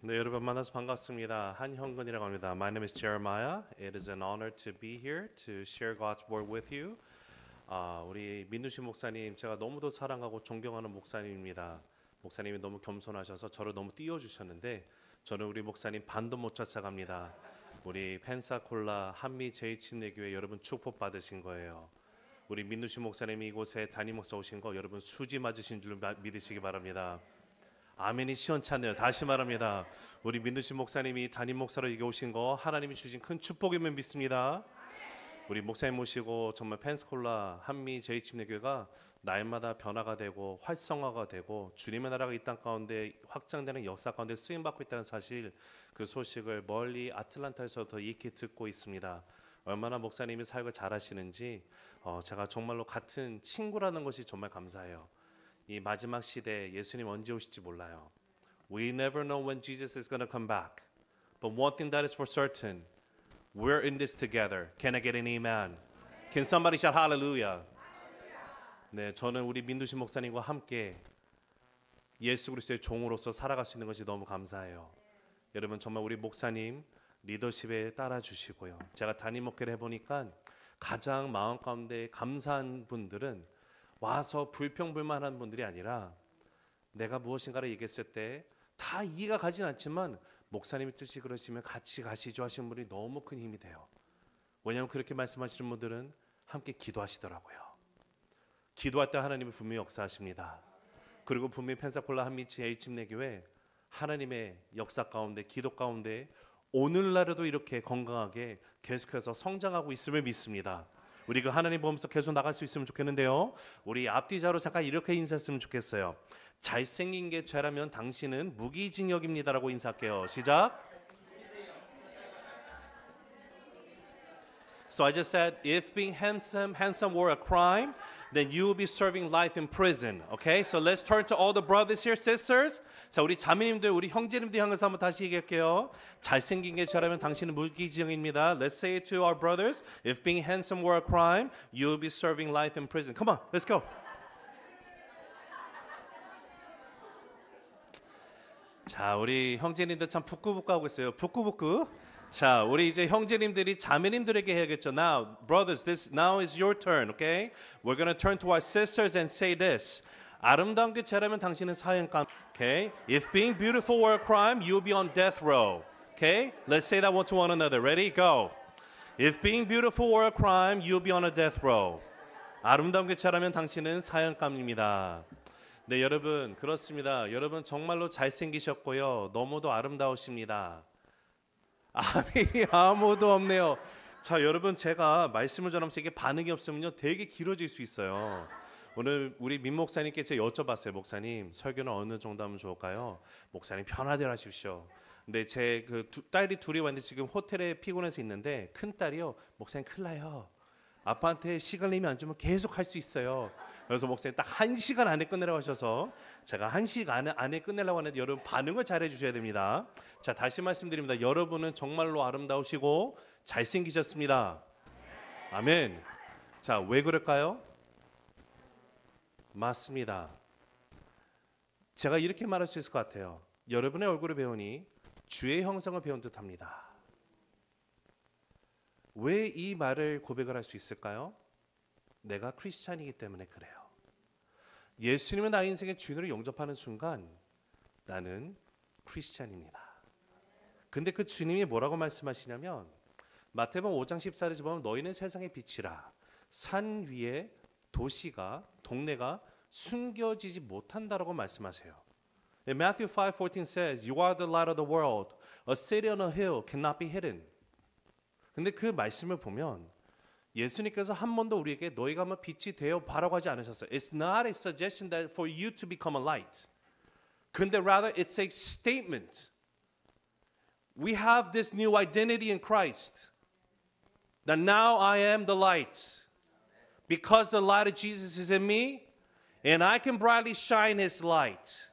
네, 여러분 만나서 반갑습니다. 한형근이라고 합니다. My name is Jeremiah. It is an honor to be here to share God's word with you. 우리 민두신 목사님 제가 너무도 사랑하고 존경하는 목사님입니다. 목사님이 너무 겸손하셔서 저를 너무 띄워주셨는데 저는 우리 목사님 반도 못 쫓아갑니다. 우리 펜사콜라 한미 제2침례교회 여러분 축복 받으신 거예요. 우리 민두신 목사님이 이곳에 담임 목사 오신 거 여러분 수지 맞으신 줄 믿으시기 바랍니다. 아멘이 시원찮네요. 다시 말합니다. 우리 민두신 목사님이 담임 목사로 이게 오신 거 하나님이 주신 큰 축복임을 믿습니다. 우리 목사님 모시고 정말 펜사콜라 한미 제2침례교회가 날마다 변화가 되고 활성화가 되고 주님의 나라가 이 땅 가운데 확장되는 역사 가운데 쓰임받고 있다는 사실, 그 소식을 멀리 아틀란타에서 더 익히 듣고 있습니다. 얼마나 목사님이 사역을 잘하시는지 제가 정말로 같은 친구라는 것이 정말 감사해요. 이 마지막 시대에 예수님 언제 오실지 몰라요. We never know when Jesus is going to come back. But one thing that is for certain, we're in this together. Can I get an amen? Can somebody shout hallelujah? 네, 저는 우리 민두신 목사님과 함께 예수 그리스도의 종으로서 살아갈 수 있는 것이 너무 감사해요. 여러분 정말 우리 목사님 리더십에 따라 주시고요. 제가 담임 목회를 해보니까 가장 마음 가운데 감사한 분들은 와서 불평불만한 분들이 아니라 내가 무엇인가를 얘기했을 때 다 이해가 가진 않지만 목사님의 뜻이 그러시면 같이 가시죠 하시는 분이 너무 큰 힘이 돼요. 왜냐하면 그렇게 말씀하시는 분들은 함께 기도하시더라고요. 기도할 때 하나님이 분명히 역사하십니다. 그리고 분명히 펜사콜라 한미 제2침례교회 하나님의 역사 가운데 기도 가운데 오늘날에도 이렇게 건강하게 계속해서 성장하고 있음을 믿습니다. 우리 그 하나님 보면서 계속 나갈 수 있으면 좋겠는데요. 우리 앞뒤자로 잠깐 이렇게 인사했으면 좋겠어요. 잘생긴 게 죄라면 당신은 무기징역입니다라고 인사할게요. 시작. So I just said, if being handsome were a crime, then you will be serving life in prison. Okay? So let's turn to all the brothers here, sisters. 자, 우리 자매님들, 우리 형제님들 향해서 한번 다시 얘기할게요. 잘생긴 게 죄라면 당신은 무기징역입니다. Let's say it to our brothers. If being handsome were a crime, you will be serving life in prison. Come on, let's go. 자, 우리 형제님들 참 부끄부끄하고 있어요. 부끄부끄. 자, 우리 이제 형제님들이 자매님들에게 해야겠죠. Now, brothers, now is your turn, okay? We're going to turn to our sisters and say this. 아름다운 게 죄라면 당신은 사형감. Okay? If being beautiful were a crime, you'll be on death row. Okay? Let's say that one to one another. Ready? Go. If being beautiful were a crime, you'll be on a death row. 아름다운 게 죄라면 당신은 사형감입니다. 네, 여러분 그렇습니다. 여러분 정말로 잘생기셨고요. 너무도 아름다우십니다. 아멘이 아무도 없네요. 자, 여러분 제가 말씀을 전하면서 이게 반응이 없으면요 되게 길어질 수 있어요. 오늘 우리 민 목사님께 제가 여쭤봤어요. 목사님 설교는 어느 정도 하면 좋을까요? 목사님 편하대로 하십시오. 근데 제 그 딸이 둘이 왔는데 지금 호텔에 피곤해서 있는데 큰 딸이요. 목사님 큰일 나요. 아빠한테 시간 내면 안 주면 계속 할 수 있어요. 그래서 목사님 딱 1시간 안에 끝내라고 하셔서 제가 1시간 안에 끝내려고 하는데 여러분 반응을 잘해 주셔야 됩니다. 자, 다시 말씀드립니다. 여러분은 정말로 아름다우시고 잘생기셨습니다. 아멘. 자, 왜 그럴까요? 맞습니다. 제가 이렇게 말할 수 있을 것 같아요. 여러분의 얼굴을 배우니 주의 형상을 배운 듯합니다. 왜 이 말을 고백을 할 수 있을까요? 내가 크리스찬이기 때문에 그래요. 예수님은 나의 인생의 주인으로 영접하는 순간 나는 크리스찬입니다. 근데 그 주님이 뭐라고 말씀하시냐면 마태복음 5장 14절에 보면 너희는 세상의 빛이라. 산 위에 도시가 동네가 숨겨지지 못한다라고 말씀하세요. Matthew 5:14 says, You are the light of the world. A city on a hill cannot be hidden. 근데 그 말씀을 보면 예수님께서 한 번도 우리에게 너희가 한번 빛이 되어 봐라고 하지 않으셨어요. It's not a suggestion that for you to become a light. 근데 rather it's a statement. We have this new identity in Christ. That now I am the light. Because the light of Jesus is in me and I can brightly shine his light.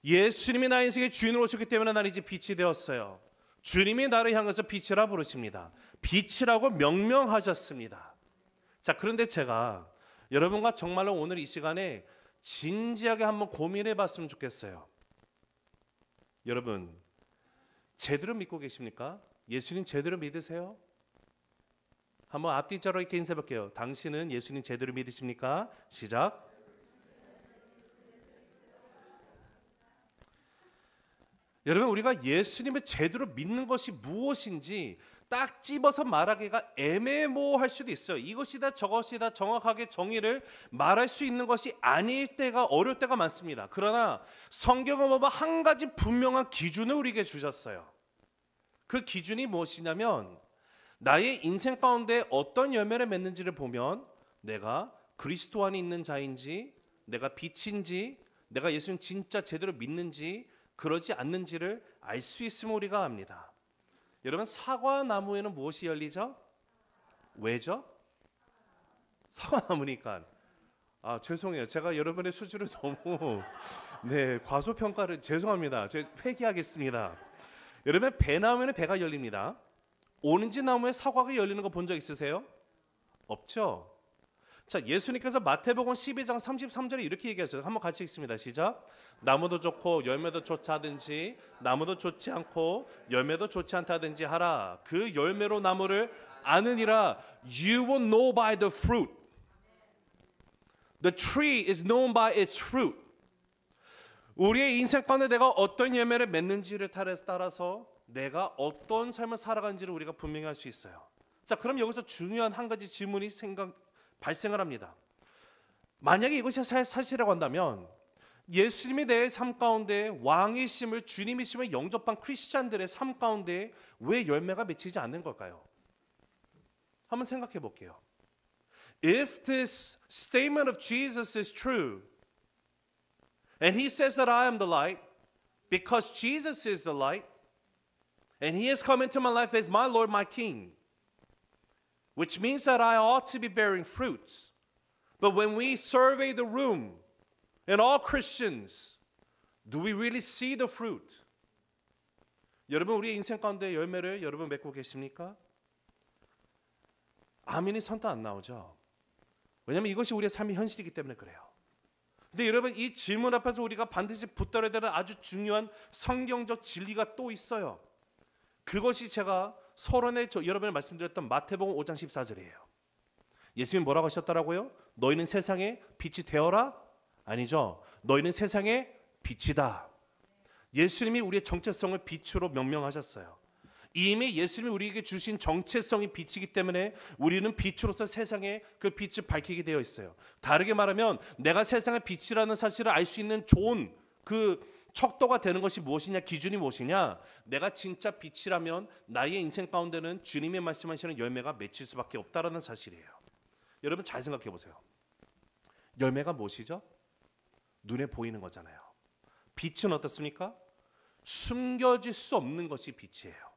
예수님이 나의 인생의 주인으로 오셨기 때문에 나는 이제 빛이 되었어요. 주님이 나를 향해서 빛이라 부르십니다. 빛이라고 명명하셨습니다. 자, 그런데 제가 여러분과 정말로 오늘 이 시간에 진지하게 한번 고민해 봤으면 좋겠어요. 여러분, 제대로 믿고 계십니까? 예수님 제대로 믿으세요? 한번 앞뒤자로 이렇게 인사해 볼게요. 당신은 예수님 제대로 믿으십니까? 시작. 여러분, 우리가 예수님을 제대로 믿는 것이 무엇인지 딱 집어서 말하기가 애매모호할 수도 있어요. 이것이다 저것이다 정확하게 정의를 말할 수 있는 것이 아닐 때가 어려울 때가 많습니다. 그러나 성경은 보면 한 가지 분명한 기준을 우리에게 주셨어요. 그 기준이 무엇이냐면 나의 인생 가운데 어떤 열매를 맺는지를 보면 내가 그리스도 안에 있는 자인지, 내가 빛인지, 내가 예수님 진짜 제대로 믿는지 그러지 않는지를 알 수 있음을 우리가 압니다. 여러분, 사과나무에는 무엇이 열리죠? 왜죠? 사과나무니까. 죄송해요. 제가 여러분의 수준을 너무 과소평가를 죄송합니다. 제가 회개하겠습니다. 여러분, 배나무에는 배가 열립니다. 오렌지 나무에 사과가 열리는 거 본 적 있으세요? 없죠? 자, 예수님께서 마태복음 12장 33절에 이렇게 얘기하셨어요. 한번 같이 읽습니다. 시작. 나무도 좋고 열매도 좋지 않든지 나무도 좋지 않고 열매도 좋지 않다든지 하라. 그 열매로 나무를 아느니라. You will know by the fruit. The tree is known by its fruit. 우리의 인생 가운데 내가 어떤 열매를 맺는지를 따라서 내가 어떤 삶을 살아가는지를 우리가 분명히 할 수 있어요. 자, 그럼 여기서 중요한 한 가지 질문이 발생을 합니다. 만약에 이것이 사실이라고 한다면 예수님이 내 삶 가운데 왕이심을 주님이심을 영접한 크리스찬들의 삶 가운데 왜 열매가 맺히지 않는 걸까요? 한번 생각해 볼게요. If this statement of Jesus is true and he says that I am the light because Jesus is the light and he has come into my life as my Lord, my King, which means that I ought to be bearing fruits. But when we survey the room and all Christians, do we really see the fruit? 여러분, 우리의 인생 가운데 열매를 여러분 맺고 계십니까? 아멘이 선뜻 안 나오죠. 왜냐하면 이것이 우리의 삶의 현실이기 때문에 그래요. 근데 여러분, 이 질문 앞에서 우리가 반드시 붙들어야 되는 아주 중요한 성경적 진리가 또 있어요. 그것이 제가 서론에 여러분이 말씀드렸던 마태복음 5장 14절이에요. 예수님이 뭐라고 하셨더라고요? 너희는 세상의 빛이 되어라? 아니죠. 너희는 세상의 빛이다. 예수님이 우리의 정체성을 빛으로 명명하셨어요. 이미 예수님이 우리에게 주신 정체성이 빛이기 때문에 우리는 빛으로서 세상에 그 빛을 밝히게 되어 있어요. 다르게 말하면 내가 세상의 빛이라는 사실을 알 수 있는 좋은 그 척도가 되는 것이 무엇이냐, 기준이 무엇이냐, 내가 진짜 빛이라면 나의 인생 가운데는 주님의 말씀하시는 열매가 맺힐 수밖에 없다라는 사실이에요. 여러분, 잘 생각해 보세요. 열매가 무엇이죠? 눈에 보이는 거잖아요. 빛은 어떻습니까? 숨겨질 수 없는 것이 빛이에요.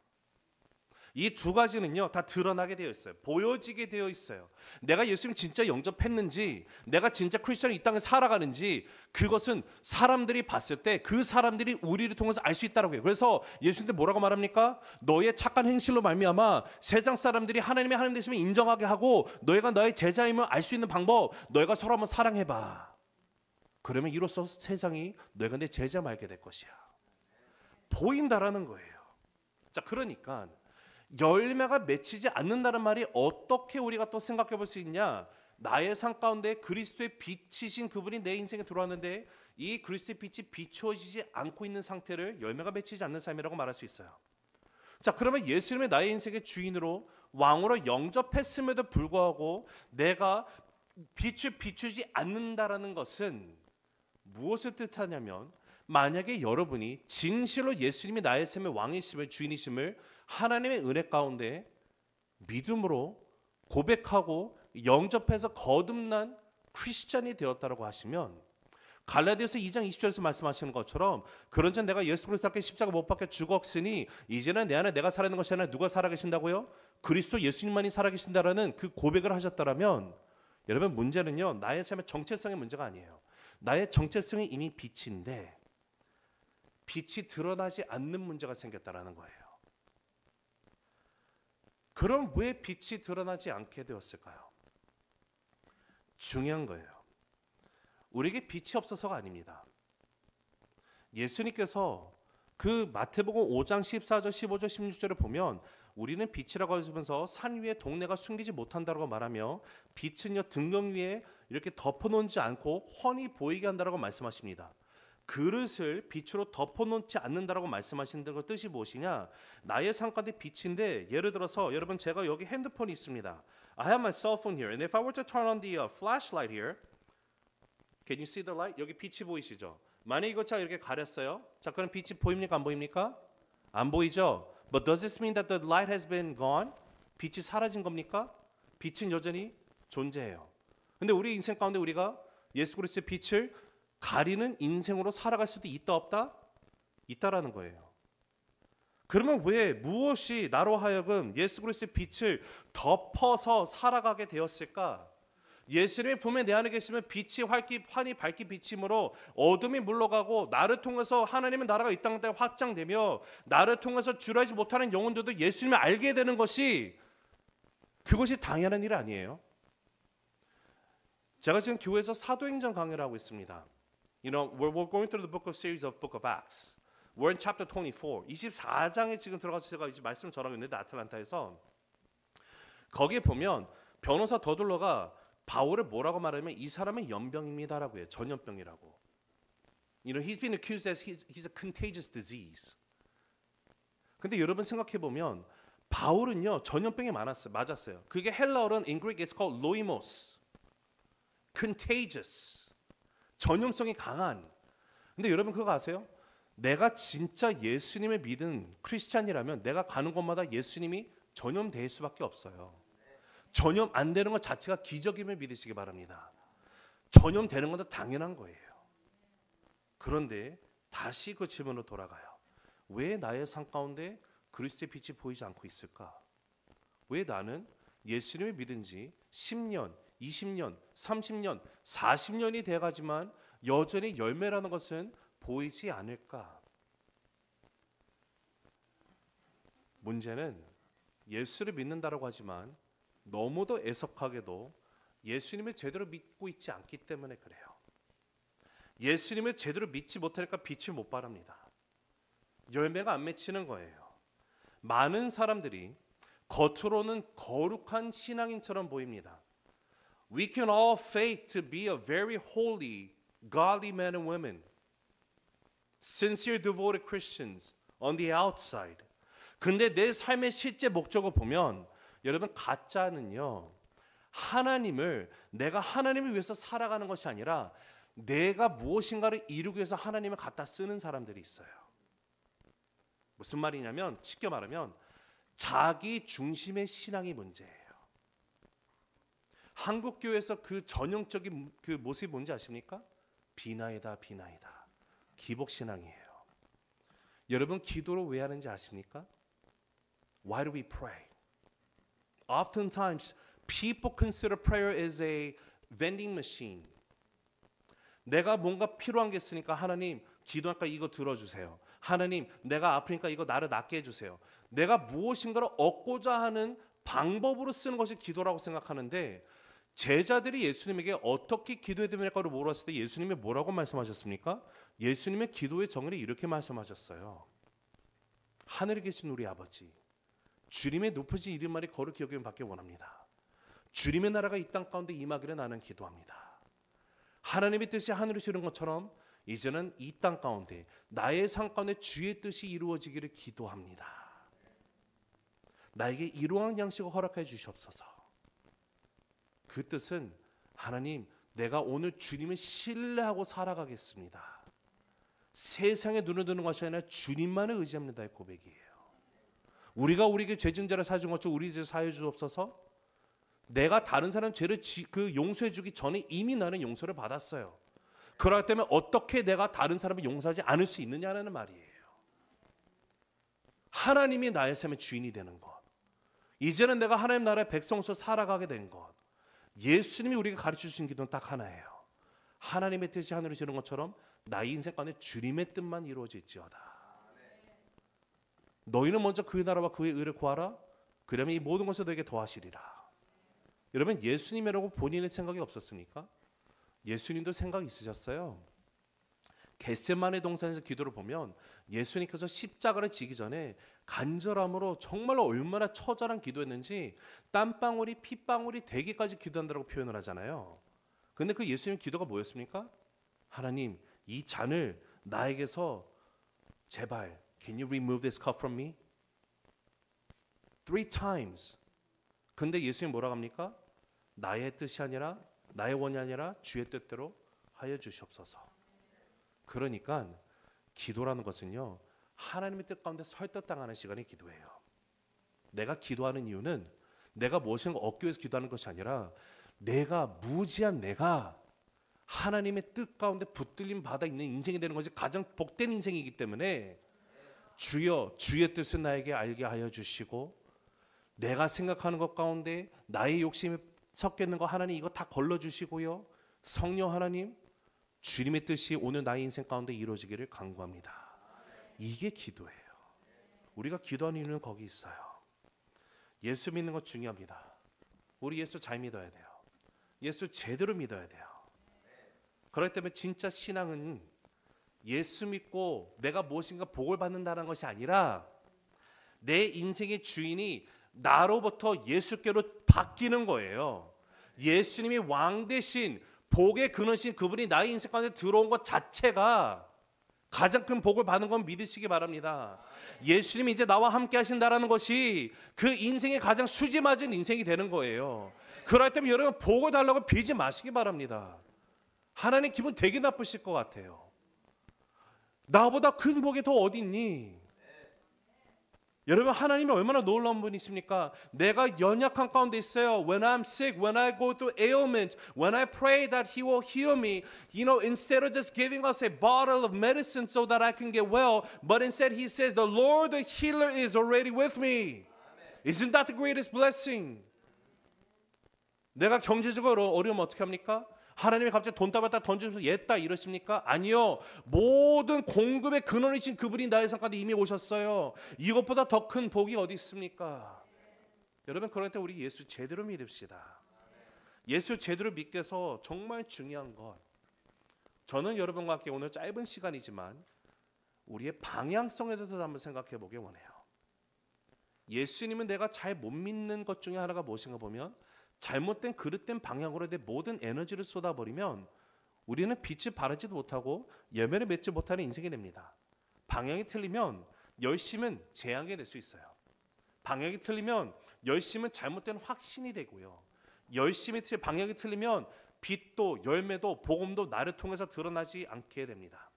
이 두 가지는요, 다 드러나게 되어 있어요. 보여지게 되어 있어요. 내가 예수님 진짜 영접했는지, 내가 진짜 크리스천이 이 땅에 살아가는지, 그것은 사람들이 봤을 때 그 사람들이 우리를 통해서 알 수 있다라고 해요. 그래서 예수님께 뭐라고 말합니까? 너의 착한 행실로 말미암아 세상 사람들이 하나님의 하나님 되심을 인정하게 하고 너희가 너의 제자임을 알 수 있는 방법, 너희가 서로 한번 사랑해봐. 그러면 이로써 세상이 너희가 내 제자 말게 될 것이야. 보인다라는 거예요. 자, 그러니까 열매가 맺히지 않는다는 말이 어떻게 우리가 또 생각해 볼 수 있냐? 나의 삶 가운데 그리스도의 빛이신 그분이 내 인생에 들어왔는데 이 그리스도의 빛이 비추어지지 않고 있는 상태를 열매가 맺히지 않는 삶이라고 말할 수 있어요. 자, 그러면 예수님의 나의 인생의 주인으로 왕으로 영접했음에도 불구하고 내가 빛을 비추지 않는다라는 것은 무엇을 뜻하냐면, 만약에 여러분이 진실로 예수님이 나의 삶의 왕이심을 주인이심을 하나님의 은혜 가운데 믿음으로 고백하고 영접해서 거듭난 크리스찬이 되었다고 하시면, 갈라디아서 2장 20절에서 말씀하시는 것처럼 그런즉 내가 예수 그리스도께 십자가 못 박혀 죽었으니 이제는 내 안에 내가 살아있는 것이 아니라 누가 살아계신다고요? 그리스도 예수님만이 살아계신다라는 그 고백을 하셨다면, 여러분, 문제는요, 나의 삶의 정체성의 문제가 아니에요. 나의 정체성이 이미 빛인데 빛이 드러나지 않는 문제가 생겼다라는 거예요. 그럼 왜 빛이 드러나지 않게 되었을까요? 중요한 거예요. 우리에게 빛이 없어서가 아닙니다. 예수님께서 그 마태복음 5장 14절, 15절, 16절을 보면 우리는 빛이라고 하면서 산 위에 동네가 숨기지 못한다고 말하며 빛은요 등경 위에 이렇게 덮어놓지 않고 훤히 보이게 한다고 말씀하십니다. 그릇을 빛으로 덮어놓지 않는다라고 말씀하시는 그 뜻이 무엇이냐? 나의 삶 가운데 빛인데 예를 들어서 여러분 제가 여기 핸드폰이 있습니다. I have my cell phone here, and if I were to turn on the flashlight here, can you see the light? 여기 빛이 보이시죠? 만약 이거 제가 이렇게 가렸어요. 자, 그럼 빛이 보입니까? 안 보입니까? 안 보이죠? But does this mean that the light has been gone? 빛이 사라진 겁니까? 빛은 여전히 존재해요. 근데 우리 인생 가운데 우리가 예수 그리스도의 빛을 가리는 인생으로 살아갈 수도 있다 없다? 있다라는 거예요. 그러면 왜 무엇이 나로 하여금 예수 그리스도의 빛을 덮어서 살아가게 되었을까? 예수님이 보면 내 안에 계시면 빛이 환히 밝기 비침으로 어둠이 물러가고 나를 통해서 하나님의 나라가 이 땅에 확장되며 나를 통해서 주라지 못하는 영혼들도 예수님을 알게 되는 것이 그것이 당연한 일 아니에요. 제가 지금 교회에서 사도행전 강의를 하고 있습니다. You know, we're going through the book of series of Book of Acts. We're in chapter 24. 24장에 지금 들어가서 제가 이제 말씀을 전하고 있는데 아틀란타에서 거기에 보면 변호사 더둘러가 바울을 뭐라고 말하면 이 사람은 연병입니다라고 해요. 전염병이라고. You know, he's been accused as he's a contagious disease. 근데 여러분 생각해 보면 바울은요 전염병이 맞았어요. 그게 헬라어로는 in Greek it's called loimos. contagious. 전염성이 강한. 근데 여러분 그거 아세요? 내가 진짜 예수님을 믿은 크리스찬이라면 내가 가는 곳마다 예수님이 전염될 수밖에 없어요. 전염 안 되는 것 자체가 기적임을 믿으시기 바랍니다. 전염되는 것도 당연한 거예요. 그런데 다시 그 질문으로 돌아가요. 왜 나의 삶 가운데 그리스도의 빛이 보이지 않고 있을까? 왜 나는 예수님을 믿은 지 10년, 20년, 30년, 40년이 돼가지만 여전히 열매라는 것은 보이지 않을까? 문제는 예수를 믿는다라고 하지만 너무도 애석하게도 예수님을 제대로 믿고 있지 않기 때문에 그래요. 예수님을 제대로 믿지 못하니까 빛을 못 발합니다. 열매가 안 맺히는 거예요. 많은 사람들이 겉으로는 거룩한 신앙인처럼 보입니다. We can all fake to be a very holy, godly men and women. Sincere, devoted Christians on the outside. 근데 내 삶의 실제 목적을 보면 여러분 가짜는요. 내가 하나님을 위해서 살아가는 것이 아니라 내가 무엇인가를 이루기 위해서 하나님을 갖다 쓰는 사람들이 있어요. 무슨 말이냐면 쉽게 말하면 자기 중심의 신앙이 문제예요. 한국 교회에서 그 전형적인 그 모습이 뭔지 아십니까? 비나이다. 기복 신앙이에요. 여러분 기도를 왜 하는지 아십니까? Why do we pray? Oftentimes people consider prayer as a vending machine. 내가 뭔가 필요한 게 있으니까 하나님 기도하니까 이거 들어주세요. 하나님 내가 아프니까 이거 나를 낫게 해주세요. 내가 무엇인가를 얻고자 하는 방법으로 쓰는 것이 기도라고 생각하는데 제자들이 예수님에게 어떻게 기도해야 됩니까를 물었을 때 예수님이 뭐라고 말씀하셨습니까? 예수님의 기도의 정의를 이렇게 말씀하셨어요. 하늘에 계신 우리 아버지 주님의 높으신 이름만이 거룩히 여김을 받기 원합니다. 주님의 나라가 이 땅 가운데 임하기를 나는 기도합니다. 하나님의 뜻이 하늘에서 이룬 것처럼 이제는 이 땅 가운데 나의 삶 가운데 주의 뜻이 이루어지기를 기도합니다. 나에게 이러한 양식을 허락해 주시옵소서. 그 뜻은 하나님 내가 오늘 주님을 신뢰하고 살아가겠습니다. 세상에 눈을 드는 것이 아니라 주님만을 의지합니다의 고백이에요. 우리가 우리에게 죄진자를 사준 것처럼 우리 죄를 사해 주옵소서. 내가 다른 사람 죄를 용서해 주기 전에 이미 나는 용서를 받았어요. 그렇기 때문에 어떻게 내가 다른 사람을 용서하지 않을 수 있느냐는 말이에요. 하나님이 나의 삶의 주인이 되는 것. 이제는 내가 하나님 나라의 백성으로서 살아가게 된 것. 예수님이 우리에게 가르쳐 주신 기도는 딱 하나예요. 하나님의 뜻이 하늘에 이루어지는 것처럼 나의 인생 가운데 주님의 뜻만 이루어질지어다. 너희는 먼저 그의 나라와 그의 의를 구하라. 그러면 이 모든 것을 너에게 더하시리라. 여러분 예수님이라고 본인의 생각이 없었습니까? 예수님도 생각이 있으셨어요. 겟세마네 동산에서 기도를 보면 예수님께서 십자가를 지기 전에 간절함으로 정말로 얼마나 처절한 기도했는지 땀방울이 핏방울이 되기까지 기도한다고 표현을 하잖아요. 근데 그 예수님 기도가 뭐였습니까? 하나님, 이 잔을 나에게서 제발 Can you remove this cup from me? 3 times. 근데 예수님 뭐라고 합니까? 나의 뜻이 아니라 나의 원이 아니라 주의 뜻대로 하여 주시옵소서. 그러니까 기도라는 것은요, 하나님의 뜻 가운데 설득당하는 시간이 기도예요. 내가 기도하는 이유는 내가 무엇인가 얻기 위해서 기도하는 것이 아니라 내가 무지한 내가 하나님의 뜻 가운데 붙들림 받아 있는 인생이 되는 것이 가장 복된 인생이기 때문에 주여 주의 뜻을 나에게 알게 하여 주시고 내가 생각하는 것 가운데 나의 욕심이 섞여 있는 거 하나님 이거 다 걸러주시고요. 성령 하나님 주님의 뜻이 오늘 나의 인생 가운데 이루어지기를 간구합니다. 이게 기도예요. 우리가 기도하는 이유는 거기 있어요. 예수 믿는 것 중요합니다. 우리 예수 잘 믿어야 돼요. 예수 제대로 믿어야 돼요. 그렇기 때문에 진짜 신앙은 예수 믿고 내가 무엇인가 복을 받는다는 것이 아니라 내 인생의 주인이 나로부터 예수께로 바뀌는 거예요. 예수님이 왕 대신 복의 근원이신 그분이 나의 인생 가운데 들어온 것 자체가 가장 큰 복을 받는 건 믿으시기 바랍니다. 예수님이 이제 나와 함께 하신다라는 것이 그 인생의 가장 수지 맞은 인생이 되는 거예요. 그럴 때면 여러분 복을 달라고 빌지 마시기 바랍니다. 하나님 기분 되게 나쁘실 것 같아요. 나보다 큰 복이 더 어디 있니? 여러분 하나님이 얼마나 놀라운 분이십니까? 내가 연약한 가운데 있어요. When I'm sick, when I go through ailment, when I pray that He will heal me, instead of just giving us a bottle of medicine so that I can get well, but instead He says, the Lord the healer is already with me. Isn't that the greatest blessing? 내가 경제적으로 어려우면 어떻게 합니까? 하나님이 갑자기 돈 따봤다 던지면서 얘다 이러십니까? 아니요. 모든 공급의 근원이신 그분이 나의 삶 가운데 이미 오셨어요. 이것보다 더 큰 복이 어디 있습니까? 여러분 그럴 때 우리 예수 제대로 믿읍시다. 예수 제대로 믿기 위해서 정말 중요한 것, 저는 여러분과 함께 오늘 짧은 시간이지만 우리의 방향성에 대해서 한번 생각해 보길 원해요. 예수님은 내가 잘 못 믿는 것 중에 하나가 무엇인가 보면 잘못된 그릇된 방향으로 내 모든 에너지를 쏟아버리면 우리는 빛을 바라지도 못하고 열매를 맺지 못하는 인생이 됩니다. 방향이 틀리면 열심은 재앙이 될 수 있어요. 방향이 틀리면 열심은 잘못된 확신이 되고요. 방향이 틀리면 빛도 열매도 복음도 나를 통해서 드러나지 않게 됩니다.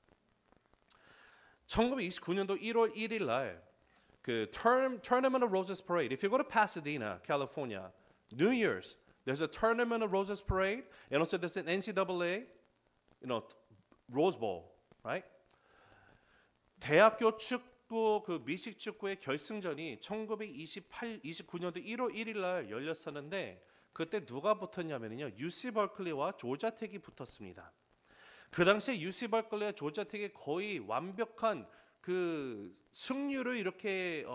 1929년도 1월 1일 날 그 Tournament of Roses Parade. If you go to Pasadena, California, New Year's, there's a Tournament of Roses Parade, and also there's an NCAA, Rose Bowl, right? 대학교 축구 그 미식 축구의 결승전이 1929년도 1월 1일 날 열렸었는데 그때 누가 붙었냐면요, UC 버클리와 조지아 텍이 붙었습니다. 그 당시에 UC 버클리와 조지아 텍이 거의 완벽한 그 승률을 이렇게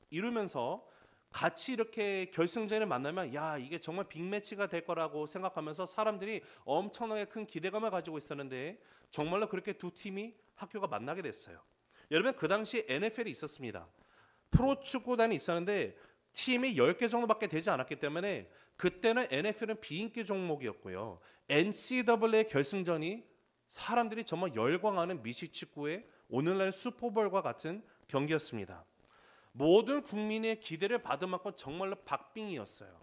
이루면서 같이 이렇게 결승전을 만나면 야 이게 정말 빅매치가 될 거라고 생각하면서 사람들이 엄청나게 큰 기대감을 가지고 있었는데 정말로 그렇게 두 팀이 학교가 만나게 됐어요. 여러분 그 당시 NFL이 있었습니다. 프로축구단이 있었는데 팀이 10개 정도밖에 되지 않았기 때문에 그때는 NFL은 비인기 종목이었고요. NCAA 결승전이 사람들이 정말 열광하는 미식축구의 오늘날 슈퍼볼과 같은 경기였습니다. 모든 국민의 기대를 받을 만큼 정말로 박빙이었어요.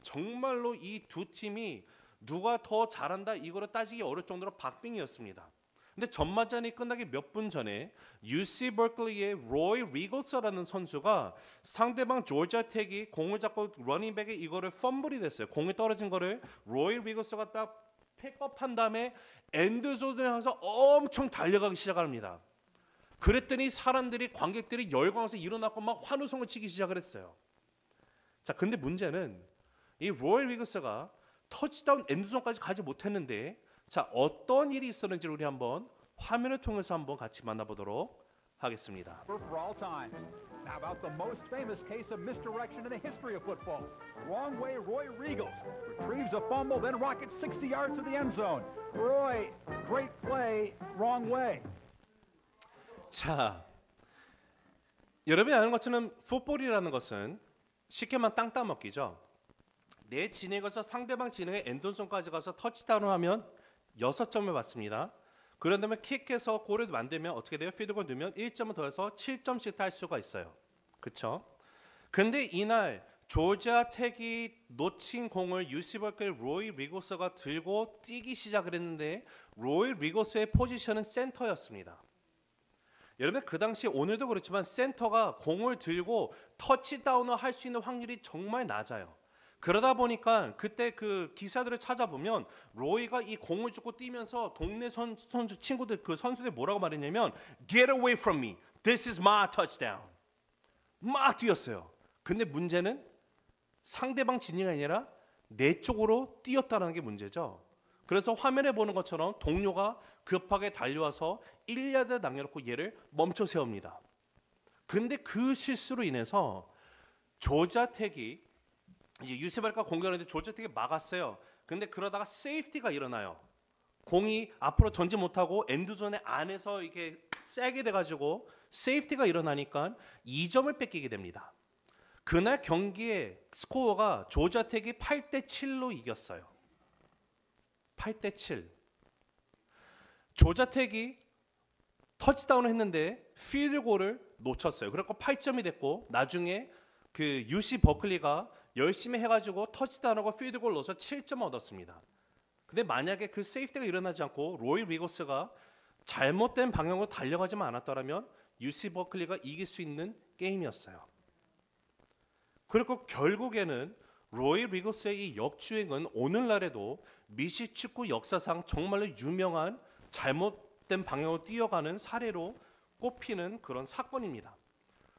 정말로 이 두 팀이 누가 더 잘한다 이거를 따지기 어려울 정도로 박빙이었습니다. 근데 전반전이 끝나기 몇 분 전에 UC 버클리의 로이 리거스라는 선수가 상대방 조지아 텍이 공을 잡고 러닝백에 이거를 펌블이 됐어요. 공이 떨어진 거를 로이 리거스가 딱 픽업한 다음에 엔드존에 가서 엄청 달려가기 시작합니다. 그랬더니 사람들이 관객들이 열광해서 일어나고 막 환호성을 치기 시작을 했어요. 자, 근데 문제는 이 로이 리거스가 터치다운 엔드존까지 가지 못했는데 자, 어떤 일이 있었는지 우리 한번 화면을 통해서 한번 같이 만나보도록 하겠습니다. For all time. Now about the most famous case of misdirection in the history of football. Wrong way, Roy Riegels retrieves a fumble, then rockets 60 yards to the end zone. Roy, great play, wrong way. 자, 여러분이 아는 것처럼 풋볼이라는 것은 쉽게 말하면 땅 따먹기죠. 내 진행에서 상대방 진행의 엔드존까지 가서 터치다운을 하면 6점을 받습니다. 그런 다음에 킥해서 골을 만들면 어떻게 돼요? 피드골 넣으면 1점을 더해서 7점씩 딸 수가 있어요. 그렇죠? 근데 이날 조지아 텍이 놓친 공을 유시 버클리 로이 리고스가 들고 뛰기 시작을 했는데 로이 리고스의 포지션은 센터였습니다. 여러분 그 당시 오늘도 그렇지만 센터가 공을 들고 터치다운을 할 수 있는 확률이 정말 낮아요. 그러다 보니까 그때 그 기사들을 찾아보면 로이가 이 공을 줍고 뛰면서 동네 선수 친구들 그 선수들 뭐라고 말했냐면 Get away from me. This is my touchdown. 막 뛰었어요. 근데 문제는 상대방 진영이 아니라 내 쪽으로 뛰었다는 게 문제죠. 그래서 화면에 보는 것처럼 동료가 급하게 달려와서 1야드 남겨놓고 얘를 멈춰 세웁니다. 근데 그 실수로 인해서 조지아 텍이 이제 유세발과 공격하는데 조지아 텍이 막았어요. 근데 그러다가 세이프티가 일어나요. 공이 앞으로 전지 못하고 엔드존의 안에서 이게 세게 돼가지고 세이프티가 일어나니까 2점을 뺏기게 됩니다. 그날 경기의 스코어가 조지아 텍이 8대7로 이겼어요. 8대7. 조지아 텍이 터치다운을 했는데 필드골을 놓쳤어요. 그래서 8점이 됐고 나중에 그 유시 버클리가 열심히 해가지고 터치다운하고 필드골 넣어서 7점 얻었습니다. 근데 만약에 그 세이프티가 일어나지 않고 로이 리고스가 잘못된 방향으로 달려가지만 않았더라면 유시 버클리가 이길 수 있는 게임이었어요. 그리고 결국에는 로이 리고스의 이 역주행은 오늘날에도 미시 축구 역사상 정말로 유명한 잘못된 방향으로 뛰어가는 사례로 꼽히는 그런 사건입니다.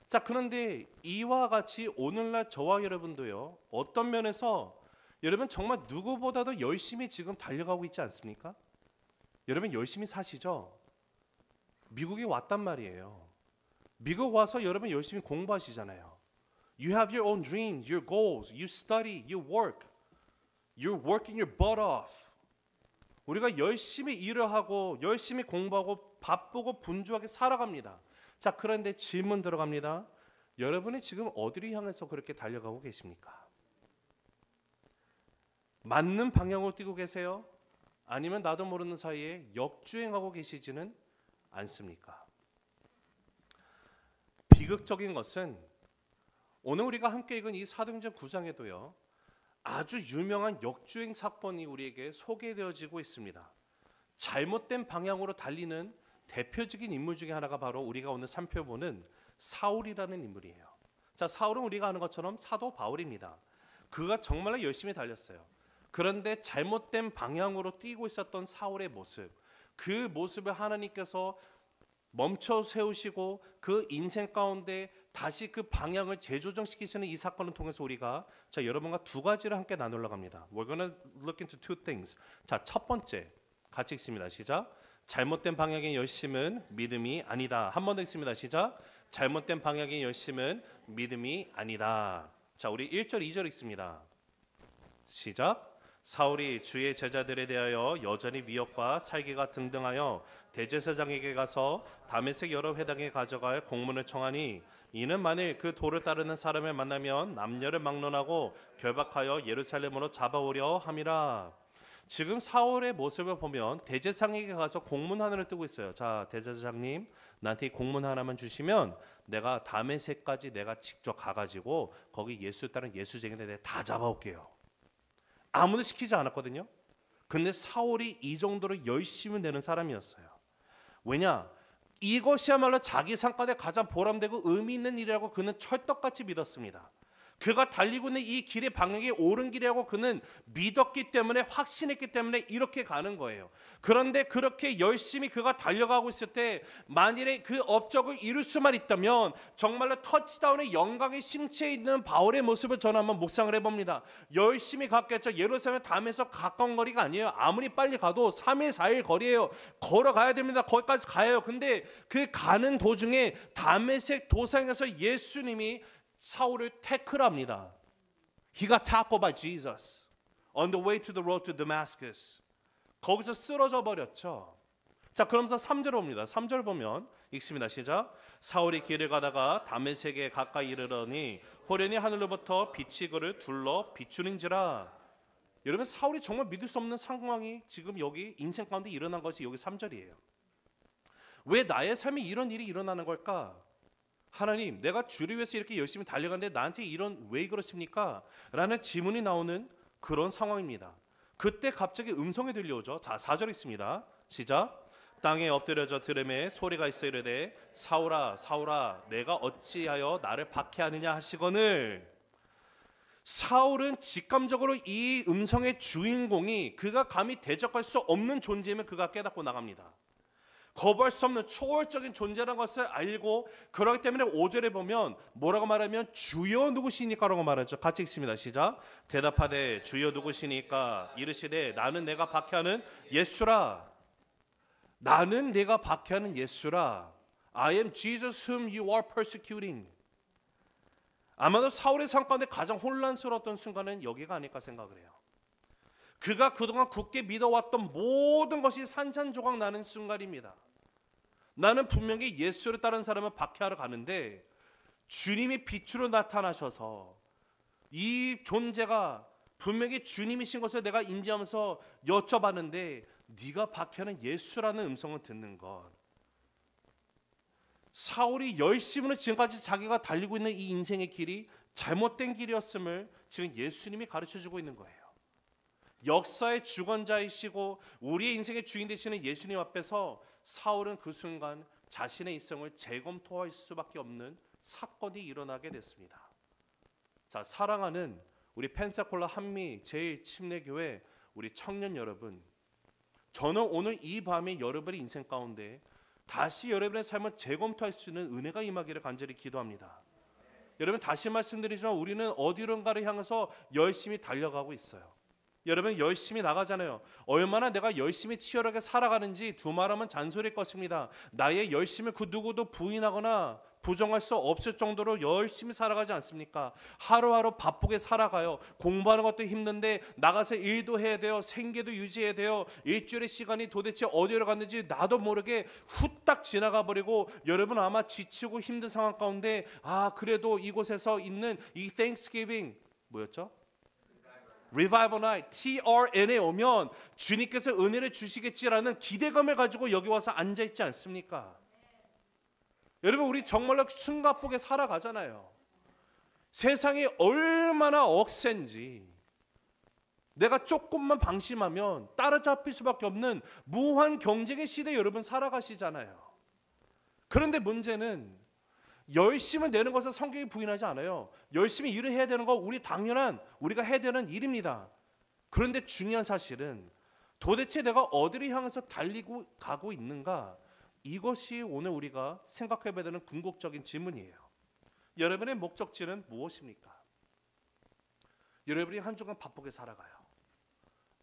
자, 그런데 이와 같이 오늘날 저와 여러분도요. 어떤 면에서 여러분 정말 누구보다도 열심히 지금 달려가고 있지 않습니까? 여러분 열심히 사시죠? 미국에 왔단 말이에요. 미국 와서 여러분 열심히 공부하시잖아요. You have your own dreams, your goals. You study, you work. You're working your butt off. 우리가 열심히 일을 하고 열심히 공부하고 바쁘고 분주하게 살아갑니다. 자, 그런데 질문 들어갑니다. 여러분이 지금 어디를 향해서 그렇게 달려가고 계십니까? 맞는 방향으로 뛰고 계세요? 아니면 나도 모르는 사이에 역주행하고 계시지는 않습니까? 비극적인 것은 오늘 우리가 함께 읽은 이 사도행전 9장에도요. 아주 유명한 역주행 사건이 우리에게 소개되어지고 있습니다. 잘못된 방향으로 달리는 대표적인 인물 중에 하나가 바로 우리가 오늘 살펴보는 사울이라는 인물이에요. 자, 사울은 우리가 아는 것처럼 사도 바울입니다. 그가 정말로 열심히 달렸어요. 그런데 잘못된 방향으로 뛰고 있었던 사울의 모습, 그 모습을 하나님께서 멈춰 세우시고 그 인생 가운데 다시 그 방향을 재조정시키시는 이 사건을 통해서 우리가 자, 여러분과 두 가지를 함께 나누려고 합니다. We're gonna look into two things. 자, 첫 번째 같이 읽습니다. 시작. 잘못된 방향의 열심은 믿음이 아니다. 한 번 더 읽습니다. 시작. 잘못된 방향의 열심은 믿음이 아니다. 자, 우리 1절 2절 읽습니다. 시작. 사울이 주의 제자들에 대하여 여전히 미혹과 살기가 등등하여 대제사장에게 가서 다메섹 여러 회당에 가져갈 공문을 청하니 이는 만일 그 도를 따르는 사람을 만나면 남녀를 막론하고 결박하여 예루살렘으로 잡아오려 함이라. 지금 사울의 모습을 보면 대제사장에게 가서 공문 하나를 뜨고 있어요. 자, 대제사장님 나한테 공문 하나만 주시면 내가 다메섹까지 내가 직접 가가지고 거기 예수 따른 예수쟁이들 내가 다 잡아올게요. 아무도 시키지 않았거든요. 근데 사울이 이 정도로 열심히 내는 사람이었어요. 왜냐? 이것이야말로 자기 성과에 가장 보람되고 의미 있는 일이라고 그는 철떡같이 믿었습니다. 그가 달리고 있는 이 길의 방향이 옳은 길이라고 그는 믿었기 때문에, 확신했기 때문에 이렇게 가는 거예요. 그런데 그렇게 열심히 그가 달려가고 있을 때 만일에 그 업적을 이룰 수만 있다면 정말로 터치다운의 영광의 심체에 있는 바울의 모습을 저는 한번 묵상을 해봅니다. 열심히 갔겠죠. 예루살렘 담에서 가까운 거리가 아니에요. 아무리 빨리 가도 3일 4일 거리예요. 걸어가야 됩니다. 거기까지 가요. 근데 그 가는 도중에 다메섹 도상에서 예수님이 사울을 태클합니다. He got tackled by Jesus on the way to the road to Damascus. 거기서 쓰러져 버렸죠. 자, 그러면서 3절 봅니다. 3절 보면 읽습니다. 시작. 사울이 길을 가다가 다메섹에 가까이 이르러니 호련히 하늘로부터 빛이 그를 둘러 비추는지라. 여러분, 사울이 정말 믿을 수 없는 상황이 지금 여기 인생 가운데 일어난 것이 여기 3절이에요. 왜 나의 삶에 이런 일이 일어나는 걸까? 하나님, 내가 주를 위해서 이렇게 열심히 달려가는데 나한테 이런 왜 그러십니까? 라는 질문이 나오는 그런 상황입니다. 그때 갑자기 음성이 들려오죠. 자, 4절 있습니다. 시작. 땅에 엎드려져 들음에 소리가 있어 이르되 사울아 사울아 내가 어찌하여 나를 박해하느냐 하시거늘. 사울은 직감적으로 이 음성의 주인공이 그가 감히 대적할 수 없는 존재임을 그가 깨닫고 나갑니다. 거부할 수 없는 초월적인 존재라는 것을 알고, 그렇기 때문에 5절에 보면 뭐라고 말하면 주여 누구시니까 라고 말하죠. 같이 읽습니다. 시작. 대답하되 주여 누구시니까 이르시되 나는 내가 박해하는 예수라. 나는 내가 박해하는 예수라. I am Jesus whom you are persecuting. 아마도 사울의 삶 가운데 가장 혼란스러웠던 순간은 여기가 아닐까 생각을 해요. 그가 그동안 굳게 믿어왔던 모든 것이 산산조각 나는 순간입니다. 나는 분명히 예수를 따른 사람을 박해하러 가는데 주님이 빛으로 나타나셔서 이 존재가 분명히 주님이신 것을 내가 인지하면서 여쭤봤는데 네가 박해하는 예수라는 음성을 듣는 것. 사울이 열심으로 지금까지 자기가 달리고 있는 이 인생의 길이 잘못된 길이었음을 지금 예수님이 가르쳐주고 있는 거예요. 역사의 주관자이시고 우리의 인생의 주인 되시는 예수님 앞에서 사울은 그 순간 자신의 일생을 재검토할 수밖에 없는 사건이 일어나게 됐습니다. 자, 사랑하는 우리 펜사콜라 한미 제1침례교회 우리 청년 여러분, 저는 오늘 이 밤에 여러분의 인생 가운데 다시 여러분의 삶을 재검토할 수 있는 은혜가 임하기를 간절히 기도합니다. 여러분, 다시 말씀드리지만 우리는 어디론가를 향해서 열심히 달려가고 있어요. 여러분, 열심히 나가잖아요. 얼마나 내가 열심히 치열하게 살아가는지 두말하면 잔소리일 것입니다. 나의 열심을 그 누구도 부인하거나 부정할 수 없을 정도로 열심히 살아가지 않습니까? 하루하루 바쁘게 살아가요. 공부하는 것도 힘든데 나가서 일도 해야 돼요. 생계도 유지해야 돼요. 일주일의 시간이 도대체 어디로 갔는지 나도 모르게 후딱 지나가 버리고, 여러분 아마 지치고 힘든 상황 가운데 그래도 이곳에서 있는 이 Thanksgiving 뭐였죠? Revival Night, TRN에 오면 주님께서 은혜를 주시겠지라는 기대감을 가지고 여기 와서 앉아있지 않습니까? 여러분, 우리 정말로 숨가쁘게 살아가잖아요. 세상이 얼마나 억센지, 내가 조금만 방심하면 따라잡힐 수밖에 없는 무한 경쟁의 시대에 여러분 살아가시잖아요. 그런데 문제는 열심을 내는 것을 성경이 부인하지 않아요. 열심히 일을 해야 되는 거 우리 당연한 우리가 해야 되는 일입니다. 그런데 중요한 사실은 도대체 내가 어디를 향해서 달리고 가고 있는가, 이것이 오늘 우리가 생각해 봐야 되는 궁극적인 질문이에요. 여러분의 목적지는 무엇입니까? 여러분이 한 주간 바쁘게 살아가요.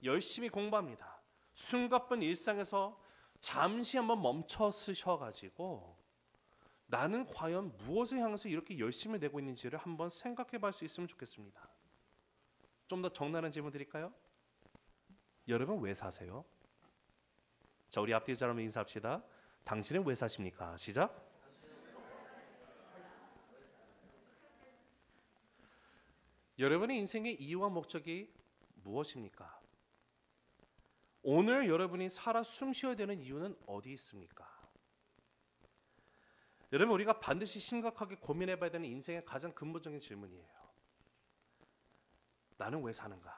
열심히 공부합니다. 숨가쁜 일상에서 잠시 한번 멈춰 쓰셔가지고 나는 과연 무엇을 향해서 이렇게 열심히 내고 있는지를 한번 생각해 볼 수 있으면 좋겠습니다. 좀 더 적나라한 질문 드릴까요? 여러분 왜 사세요? 자, 우리 앞뒤 사람 인사합시다. 당신은 왜 사십니까? 시작. 여러분의 인생의 이유와 목적이 무엇입니까? 오늘 여러분이 살아 숨쉬어야 되는 이유는 어디 있습니까? 여러분, 우리가 반드시 심각하게 고민해 봐야 되는 인생의 가장 근본적인 질문이에요. 나는 왜 사는가?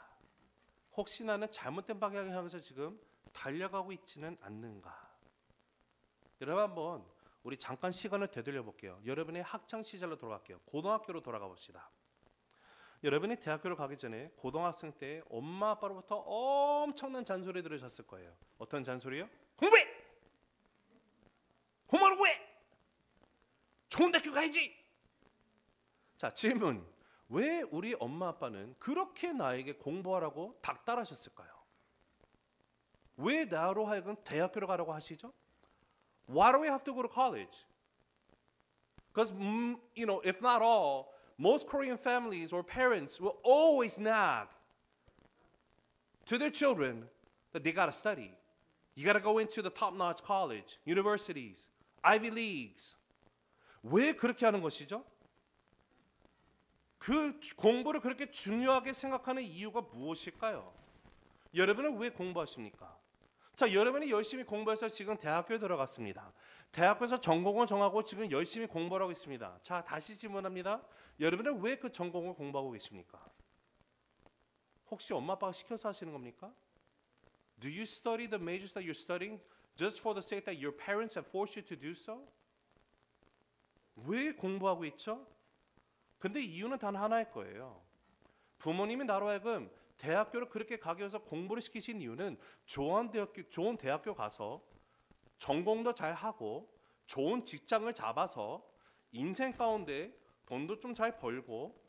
혹시 나는 잘못된 방향을 향해서 지금 달려가고 있지는 않는가? 여러분, 한번 우리 잠깐 시간을 되돌려 볼게요. 여러분의 학창 시절로 돌아갈게요. 고등학교로 돌아가 봅시다. 여러분이 대학교를 가기 전에 고등학생 때 엄마 아빠로부터 엄청난 잔소리 들으셨을 거예요. 어떤 잔소리요? 공부해! 공부하라고 해! 좋은 대학교 가야지! 자, 질문. 왜 우리 엄마 아빠는 그렇게 나에게 공부하라고 닥달하셨을까요? 왜 나로 하여금 대학교를 가라고 하시죠? Why do we have to go to college? Because, if not all, most Korean families or parents will always nag to their children that they got to study. You got to go into the top-notch college, universities, Ivy Leagues. 왜 그렇게 하는 것이죠? 그 공부를 그렇게 중요하게 생각하는 이유가 무엇일까요? 여러분은 왜 공부하십니까? 자, 여러분이 열심히 공부해서 지금 대학교에 들어갔습니다. 대학교에서 전공을 정하고 지금 열심히 공부를 하고 있습니다. 자, 다시 질문합니다. 여러분은 왜 그 전공을 공부하고 계십니까? 혹시 엄마 아빠가 시켜서 하시는 겁니까? Do you study the majors that you're studying just for the sake that your parents have forced you to do so? 왜 공부하고 있죠? 근데 이유는 단 하나일 거예요. 부모님이 나로 하여금 대학교를 그렇게 가기 위해서 공부를 시키신 이유는 좋은 대학교 가서 전공도 잘 하고 좋은 직장을 잡아서 인생 가운데 돈도 좀 잘 벌고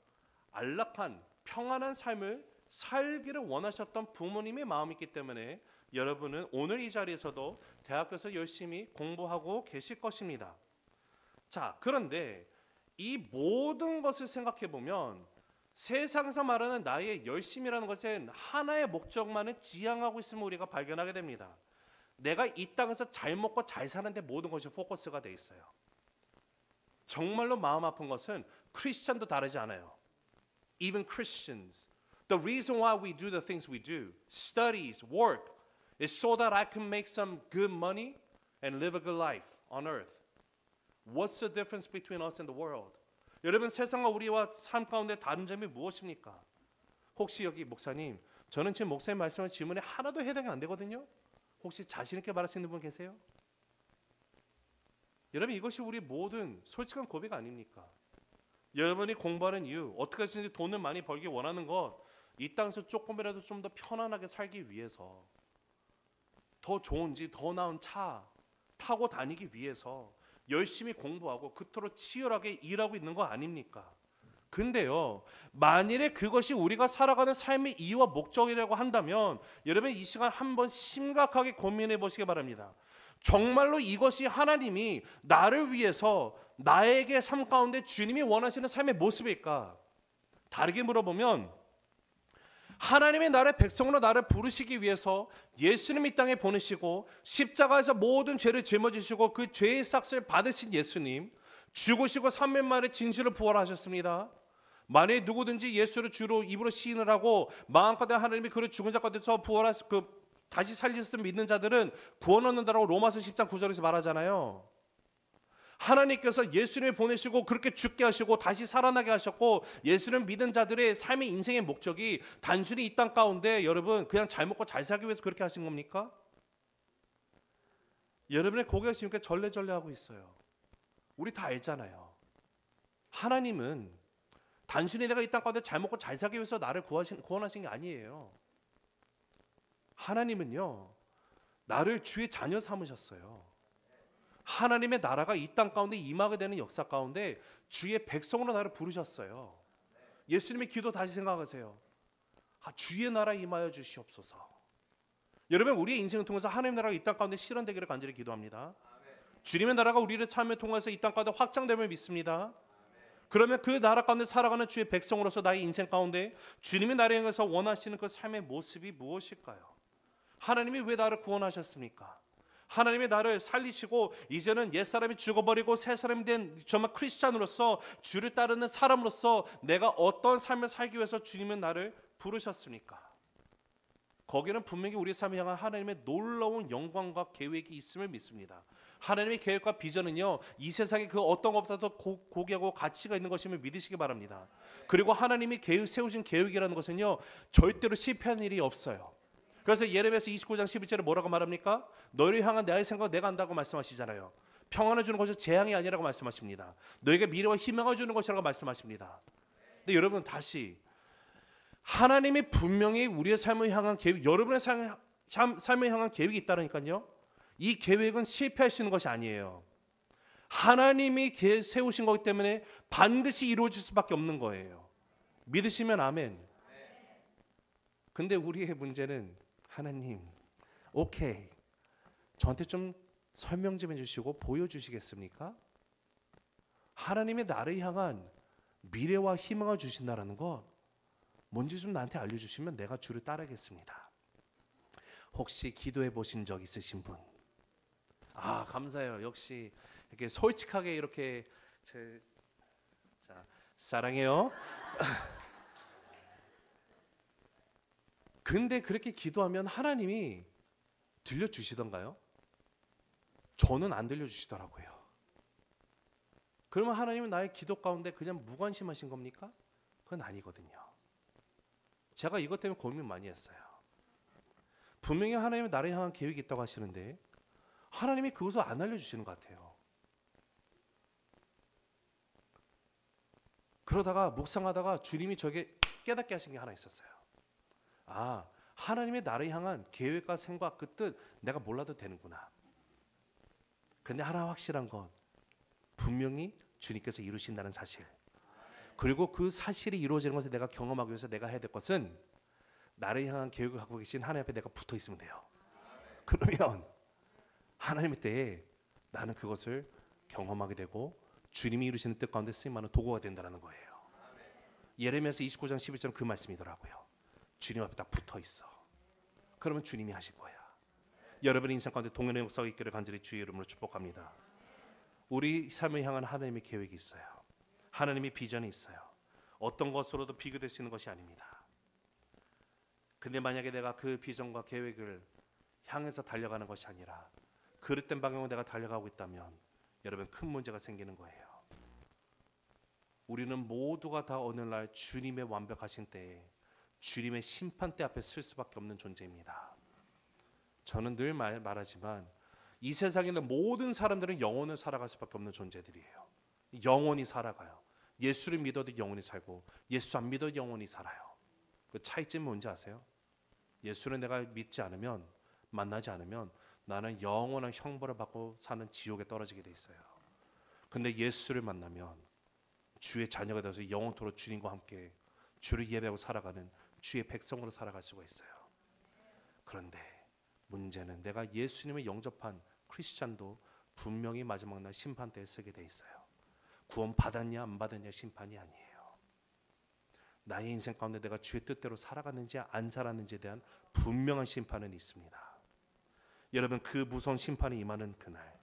안락한 평안한 삶을 살기를 원하셨던 부모님의 마음이기 때문에 여러분은 오늘 이 자리에서도 대학교에서 열심히 공부하고 계실 것입니다. 자, 그런데 이 모든 것을 생각해 보면 세상에서 말하는 나의 열심이라는 것은 하나의 목적만을 지향하고 있음을 우리가 발견하게 됩니다. 내가 이 땅에서 잘 먹고 잘 사는데 모든 것이 포커스가 돼 있어요. 정말로 마음 아픈 것은 크리스천도 다르지 않아요. Even Christians, the reason why we do the things we do, studies, work, is so that I can make some good money and live a good life on earth. What's the difference between us and the world? 여러분, 세상과 우리와 삶 가운데 다른 점이 무엇입니까? 혹시 여기 목사님, 저는 지금 목사님 말씀하신 질문에 하나도 해당이 안 되거든요. 혹시 자신 있게 말할 수 있는 분 계세요? 여러분, 이것이 우리 모든 솔직한 고백 아닙니까? 여러분이 공부하는 이유, 어떻게 해서든지 돈을 많이 벌기 원하는 것, 이 땅에서 조금이라도 좀 더 편안하게 살기 위해서, 더 좋은 집, 더 나은 차 타고 다니기 위해서 열심히 공부하고 그토록 치열하게 일하고 있는 거 아닙니까? 근데요, 만일에 그것이 우리가 살아가는 삶의 이유와 목적이라고 한다면 여러분 이 시간 한번 심각하게 고민해 보시기 바랍니다. 정말로 이것이 하나님이 나를 위해서 나에게 삶 가운데 주님이 원하시는 삶의 모습일까? 다르게 물어보면 하나님이 나를 백성으로 나를 부르시기 위해서 예수님 이 땅에 보내시고 십자가에서 모든 죄를 짊어지시고 그 죄의 삭을 받으신 예수님, 죽으시고 3일 만에 진실을 부활하셨습니다. 만약에 누구든지 예수를 주로 입으로 시인을 하고 마음껏 하나님이 그를 죽은 자 가운데서 부활하시 다시 살리셨음을 믿는 자들은 구원 얻는다라고 로마서 10장 9절에서 말하잖아요. 하나님께서 예수님을 보내시고 그렇게 죽게 하시고 다시 살아나게 하셨고 예수를 믿은 자들의 삶의 인생의 목적이 단순히 이 땅 가운데 여러분 그냥 잘 먹고 잘 살기 위해서 그렇게 하신 겁니까? 여러분의 고개가 지금 절레절레하고 있어요. 우리 다 알잖아요. 하나님은 단순히 내가 이 땅 가운데 잘 먹고 잘 살기 위해서 나를 구원하신 게 아니에요. 하나님은요, 나를 주의 자녀 삼으셨어요. 하나님의 나라가 이 땅 가운데 임하게 되는 역사 가운데 주의 백성으로 나를 부르셨어요. 예수님의 기도 다시 생각하세요. 주의 나라 임하여 주시옵소서. 여러분, 우리의 인생을 통해서 하나님의 나라가 이 땅 가운데 실현되기를 간절히 기도합니다. 주님의 나라가 우리를 참여 통해서 이 땅 가운데 확장됨을 믿습니다. 그러면 그 나라 가운데 살아가는 주의 백성으로서 나의 인생 가운데 주님의 나라에 의해서 원하시는 그 삶의 모습이 무엇일까요? 하나님이 왜 나를 구원하셨습니까? 하나님이 나를 살리시고 이제는 옛사람이 죽어버리고 새사람이 된 정말 크리스찬으로서 주를 따르는 사람으로서 내가 어떤 삶을 살기 위해서 주님은 나를 부르셨습니까? 거기는 분명히 우리 삶을 향한 하나님의 놀라운 영광과 계획이 있음을 믿습니다. 하나님의 계획과 비전은요, 이 세상에 그 어떤 것보다도 고귀하고 가치가 있는 것임을 믿으시기 바랍니다. 그리고 하나님이 세우신 계획이라는 것은요, 절대로 실패하는 일이 없어요. 그래서 예레미야서 29장 11절에 뭐라고 말합니까? 너희를 향한 나의 생각을 내가 안다고 말씀하시잖아요. 평안을 주는 것이 재앙이 아니라고 말씀하십니다. 너에게 미래와 희망을 주는 것이라고 말씀하십니다. 근데 여러분, 다시 하나님이 분명히 우리의 삶을 향한 계획, 여러분의 삶을 향한 계획이 있다니까요. 이 계획은 실패할 수 있는 것이 아니에요. 하나님이 세우신 거기 때문에 반드시 이루어질 수밖에 없는 거예요. 믿으시면 아멘. 근데 우리의 문제는 하나님, 오케이, 저한테 좀 설명 좀 해주시고 보여주시겠습니까? 하나님의 나를 향한 미래와 희망을 주신다는 것 뭔지 좀 나한테 알려주시면 내가 주를 따르겠습니다. 혹시 기도해 보신 적 있으신 분? 아, 감사해요. 역시 이렇게 솔직하게 이렇게 자, 사랑해요. 근데 그렇게 기도하면 하나님이 들려주시던가요? 저는 안 들려주시더라고요. 그러면 하나님은 나의 기도 가운데 그냥 무관심하신 겁니까? 그건 아니거든요. 제가 이것 때문에 고민 많이 했어요. 분명히 하나님은 나를 향한 계획이 있다고 하시는데 하나님이 그것을 안 알려주시는 것 같아요. 그러다가 묵상하다가 주님이 저에게 깨닫게 하신 게 하나 있었어요. 아, 하나님의 나를 향한 계획과 생각 그 뜻 내가 몰라도 되는구나. 근데 하나 확실한 건 분명히 주님께서 이루신다는 사실. 그리고 그 사실이 이루어지는 것을 내가 경험하기 위해서 내가 해야 될 것은 나를 향한 계획을 갖고 계신 하나님 앞에 내가 붙어 있으면 돼요. 그러면 하나님의 때에 나는 그것을 경험하게 되고 주님이 이루시는 뜻 가운데 쓰임하는 도구가 된다는 거예요. 예레미야서 29장 11절 그 말씀이더라고요. 주님 앞에 딱 붙어 있어. 그러면 주님이 하실 거야. 여러분의 인생 가운데 동행의 역사가 있기를 간절히 주의 이름으로 축복합니다. 우리 삶을 향한 하나님의 계획이 있어요. 하나님의 비전이 있어요. 어떤 것으로도 비교될 수 있는 것이 아닙니다. 근데 만약에 내가 그 비전과 계획을 향해서 달려가는 것이 아니라 그릇된 방향으로 내가 달려가고 있다면 여러분 큰 문제가 생기는 거예요. 우리는 모두가 다 어느 날 주님의 완벽하신 때에 주님의 심판대 앞에 설 수밖에 없는 존재입니다. 저는 늘 말하지만 이 세상에 있는 모든 사람들은 영원을 살아갈 수밖에 없는 존재들이에요. 영원히 살아가요. 예수를 믿어도 영원히 살고 예수 안 믿어도 영원히 살아요. 그 차이점이 뭔지 아세요? 예수를 내가 믿지 않으면, 만나지 않으면 나는 영원한 형벌을 받고 사는 지옥에 떨어지게 돼 있어요. 근데 예수를 만나면 주의 자녀가 되어서 영원토록 주님과 함께 주를 예배하고 살아가는 주의 백성으로 살아갈 수가 있어요. 그런데 문제는 내가 예수님을 영접한 크리스찬도 분명히 마지막 날 심판대에 서게 돼 있어요. 구원 받았냐 안 받았냐 심판이 아니에요. 나의 인생 가운데 내가 주의 뜻대로 살아갔는지 안 살았는지에 대한 분명한 심판은 있습니다. 여러분 그 무서운 심판이 임하는 그날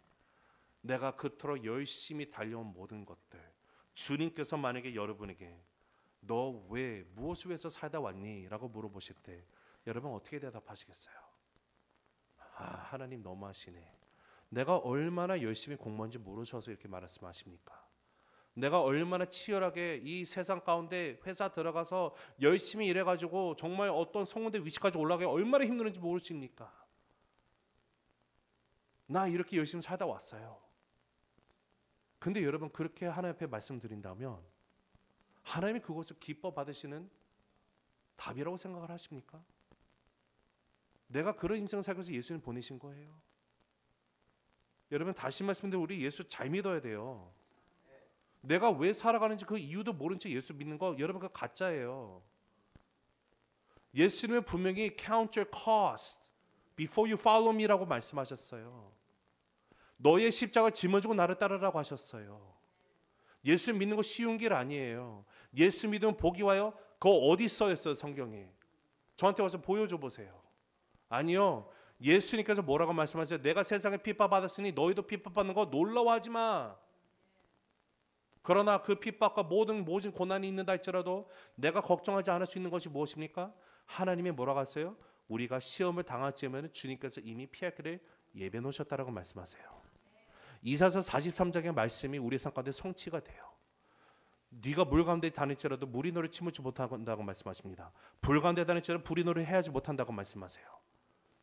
내가 그토록 열심히 달려온 모든 것들 주님께서 만약에 여러분에게 너 왜 무엇을 위해서 살다 왔니? 라고 물어보실 때 여러분 어떻게 대답하시겠어요? 아, 하나님 너무하시네. 내가 얼마나 열심히 공부한지 모르셔서 이렇게 말씀하십니까? 내가 얼마나 치열하게 이 세상 가운데 회사 들어가서 열심히 일해가지고 정말 어떤 성공대 위치까지 올라가기 얼마나 힘든지 모르십니까? 나 이렇게 열심히 살다 왔어요. 근데 여러분 그렇게 하나님 앞에 말씀드린다면 하나님이 그것을 기뻐 받으시는 답이라고 생각을 하십니까? 내가 그런 인생을 살기 위해서 예수님 보내신 거예요. 여러분 다시 말씀드리면 우리 예수 잘 믿어야 돼요. 내가 왜 살아가는지 그 이유도 모른 채 예수 믿는 거 여러분 그거 가짜예요. 예수님은 분명히 count your cost before you follow me라고 말씀하셨어요. 너의 십자가 짊어지고 나를 따르라고 하셨어요. 예수 믿는 거 쉬운 길 아니에요. 예수 믿으면 복이 와요? 그거 어디 써있어요 성경에? 저한테 와서 보여줘 보세요. 아니요. 예수님께서 뭐라고 말씀하세요? 내가 세상에 핍박 받았으니 너희도 핍박 받는 거 놀라워하지 마. 그러나 그 핍박과 모든 고난이 있는다 할지라도 내가 걱정하지 않을 수 있는 것이 무엇입니까? 하나님이 뭐라고 하세요? 우리가 시험을 당할지면 주님께서 이미 피할 길을 예비해 놓으셨다라고 말씀하세요. 이사서 43장의 말씀이 우리 삶 가운데 성취가 돼요. 네가 물 가운데 다닐지라도 물이 너를 침몰치 못한다고 말씀하십니다. 불 가운데 다닐지라도 불이 너를 해하지 못한다고 말씀하세요.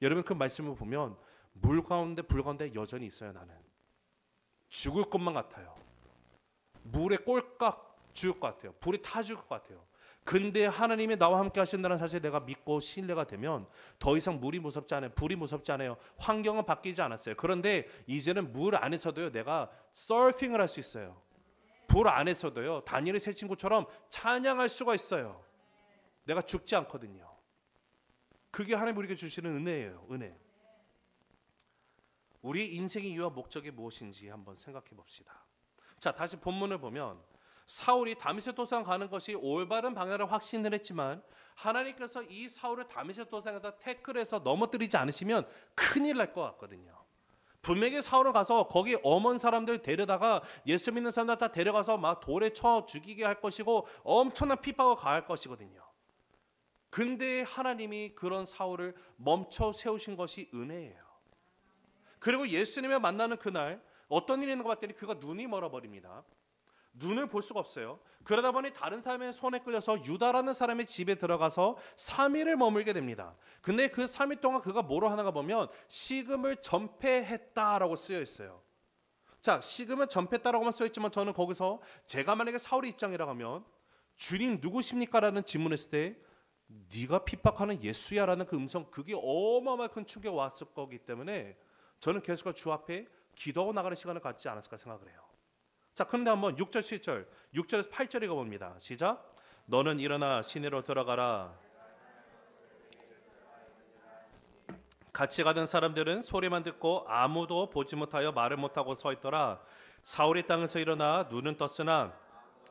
여러분 그 말씀을 보면 불 가운데 여전히 있어요. 나는 죽을 것만 같아요. 물에 꼴깍 죽을 것 같아요. 불에 타 죽을 것 같아요. 근데 하나님이 나와 함께 하신다는 사실 내가 믿고 신뢰가 되면 더 이상 물이 무섭지 않아요. 불이 무섭지 않아요. 환경은 바뀌지 않았어요. 그런데 이제는 물 안에서도요, 내가 서핑을 할 수 있어요. 불 안에서도요, 다니엘의 세 친구처럼 찬양할 수가 있어요. 내가 죽지 않거든요. 그게 하나님 우리에게 주시는 은혜예요. 은혜. 우리 인생의 이유와 목적이 무엇인지 한번 생각해 봅시다. 자, 다시 본문을 보면 사울이 다메섹 도상 가는 것이 올바른 방향을 확신을 했지만 하나님께서 이 사울을 다메섹 도상에서 태클해서 넘어뜨리지 않으시면 큰일 날 것 같거든요. 분명히 사울은 가서 거기 엄한 사람들 데려다가 예수 믿는 사람들 다 데려가서 막 돌에 쳐 죽이게 할 것이고 엄청난 핍박을 가할 것이거든요. 근데 하나님이 그런 사울을 멈춰 세우신 것이 은혜예요. 그리고 예수님을 만나는 그날 어떤 일이 있는 것 같더니 그가 눈이 멀어버립니다. 눈을 볼 수가 없어요. 그러다 보니 다른 사람의 손에 끌려서 유다라는 사람의 집에 들어가서 3일을 머물게 됩니다. 근데 그 3일 동안 그가 뭐로 하는가 보면 식음을 전폐했다라고 쓰여 있어요. 자, 식음을 전폐했다라고만 써 있지만 저는 거기서 제가 만약에 사울의 입장이라고 하면 주님 누구십니까? 라는 질문했을 때 네가 핍박하는 예수야라는 그 음성, 그게 어마어마한 큰 충격이 왔을 거기 때문에 저는 계속 주 앞에 기도하고 나가는 시간을 갖지 않았을까 생각을 해요. 자, 그런데 한번 6절 7절 6절에서 8절 읽어봅니다. 시작. 너는 일어나 시내로 들어가라. 같이 가던 사람들은 소리만 듣고 아무도 보지 못하여 말을 못하고 서 있더라. 사울이 땅에서 일어나 눈은 떴으나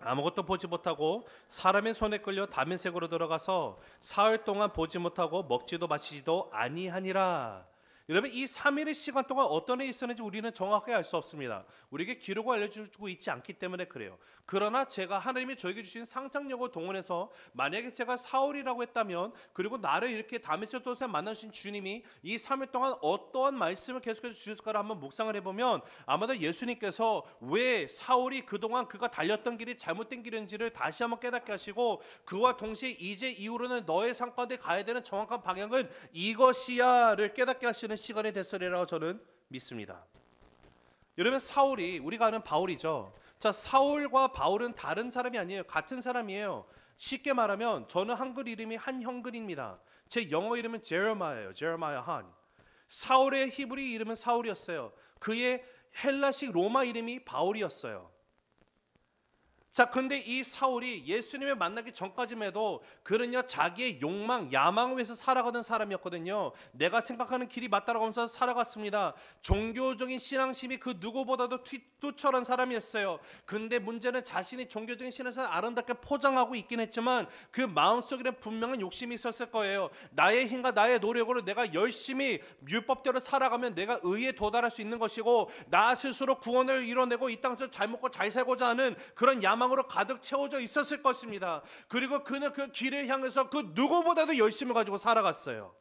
아무것도 보지 못하고 사람의 손에 끌려 다메섹으로 들어가서 사흘 동안 보지 못하고 먹지도 마시지도 아니하니라. 여러분, 이 3일의 시간 동안 어떤 일이 있었는지 우리는 정확하게 알 수 없습니다. 우리에게 기록을 알려주고 있지 않기 때문에 그래요. 그러나 제가 하나님이 저에게 주신 상상력을 동원해서 만약에 제가 사울이라고 했다면, 그리고 나를 이렇게 다메섹 도상에 만나신 주님이 이 3일 동안 어떠한 말씀을 계속해서 주실까를 한번 묵상을 해보면 아마도 예수님께서 왜 사울이 그동안 그가 달렸던 길이 잘못된 길인지를 다시 한번 깨닫게 하시고, 그와 동시에 이제 이후로는 너의 삶 가운데 가야 되는 정확한 방향은 이것이야를 깨닫게 하시는 시간이 됐으리라고 저는 믿습니다. 여러분, 사울이 우리가 아는 바울이죠. 자, 사울과 바울은 다른 사람이 아니에요. 같은 사람이에요. 쉽게 말하면 저는 한글 이름이 한형근입니다. 제 영어 이름은 제레마야예요. 제레마야 한. 사울의 히브리 이름은 사울이었어요. 그의 헬라식 로마 이름이 바울이었어요. 자, 근데 이 사울이 예수님을 만나기 전까지만 해도 그는요, 자기의 욕망, 야망을 위해서 살아가던 사람이었거든요. 내가 생각하는 길이 맞다라고 하면서 살아갔습니다. 종교적인 신앙심이 그 누구보다도 투철한 사람이었어요. 근데 문제는 자신이 종교적인 신앙을 아름답게 포장하고 있긴 했지만 그 마음속에는 분명한 욕심이 있었을 거예요. 나의 힘과 나의 노력으로 내가 열심히 율법대로 살아가면 내가 의에 도달할 수 있는 것이고, 나 스스로 구원을 이뤄내고 이 땅에서 잘 먹고 잘 살고자 하는 그런 야망으로 가득 채워져 있었을 것입니다. 그리고 그는 그 길을 향해서 그 누구보다도 열심을 가지고 살아갔어요.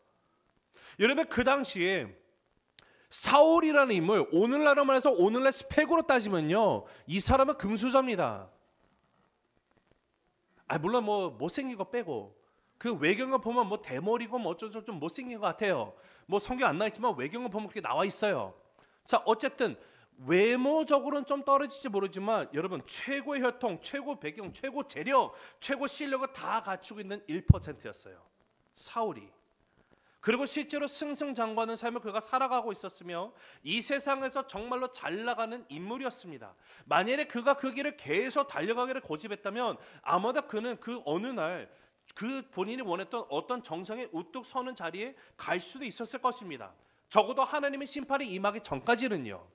여러분, 그 당시에 사울이라는 인물, 오늘날로 말해서 오늘날 스펙으로 따지면요, 이 사람은 금수저입니다. 물론 뭐 못생긴 거 빼고 그 외경을 보면 뭐 대머리고 뭐 어쩌고 좀 못생긴 것 같아요. 뭐 성경 안 나와 있지만 외경을 보면 그렇게 나와 있어요. 자, 어쨌든 외모적으로는 좀 떨어질지 모르지만 여러분, 최고의 혈통, 최고 배경, 최고 재력, 최고 실력을 다 갖추고 있는 1%였어요. 사울이. 그리고 실제로 승승장구하는 삶을 그가 살아가고 있었으며 이 세상에서 정말로 잘 나가는 인물이었습니다. 만약에 그가 그 길을 계속 달려가기를 고집했다면 아마도 그는 그 어느 날 그 본인이 원했던 어떤 정상에 우뚝 서는 자리에 갈 수도 있었을 것입니다. 적어도 하나님의 심판이 임하기 전까지는요.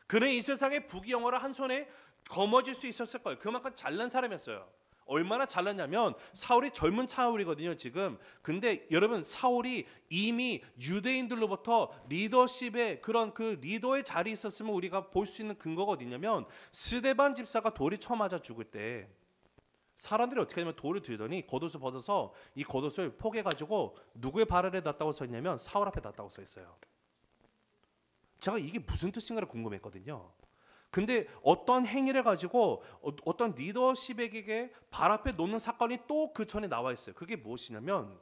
그는 이 세상의 부귀영화를 한 손에 거머쥘 수 있었을 거예요. 그만큼 잘난 사람이었어요. 얼마나 잘났냐면 사울이 젊은 사울이거든요, 지금. 근데 여러분, 사울이 이미 유대인들로부터 리더십의 그런 그 리더의 자리에 있었으면 우리가 볼 수 있는 근거가 어디냐면, 스데반 집사가 돌이 쳐맞아 죽을 때 사람들이 어떻게 하냐면 돌을 들더니 겉옷을 벗어서 이 겉옷을 포개가지고 누구의 발 아래 놨다고 써 있냐면 사울 앞에 놨다고 써 있어요. 제가 이게 무슨 뜻인가를 궁금했거든요. 근데 어떤 행위를 가지고 어떤 리더십에게 발 앞에 놓는 사건이 또 그 전에 나와 있어요. 그게 무엇이냐면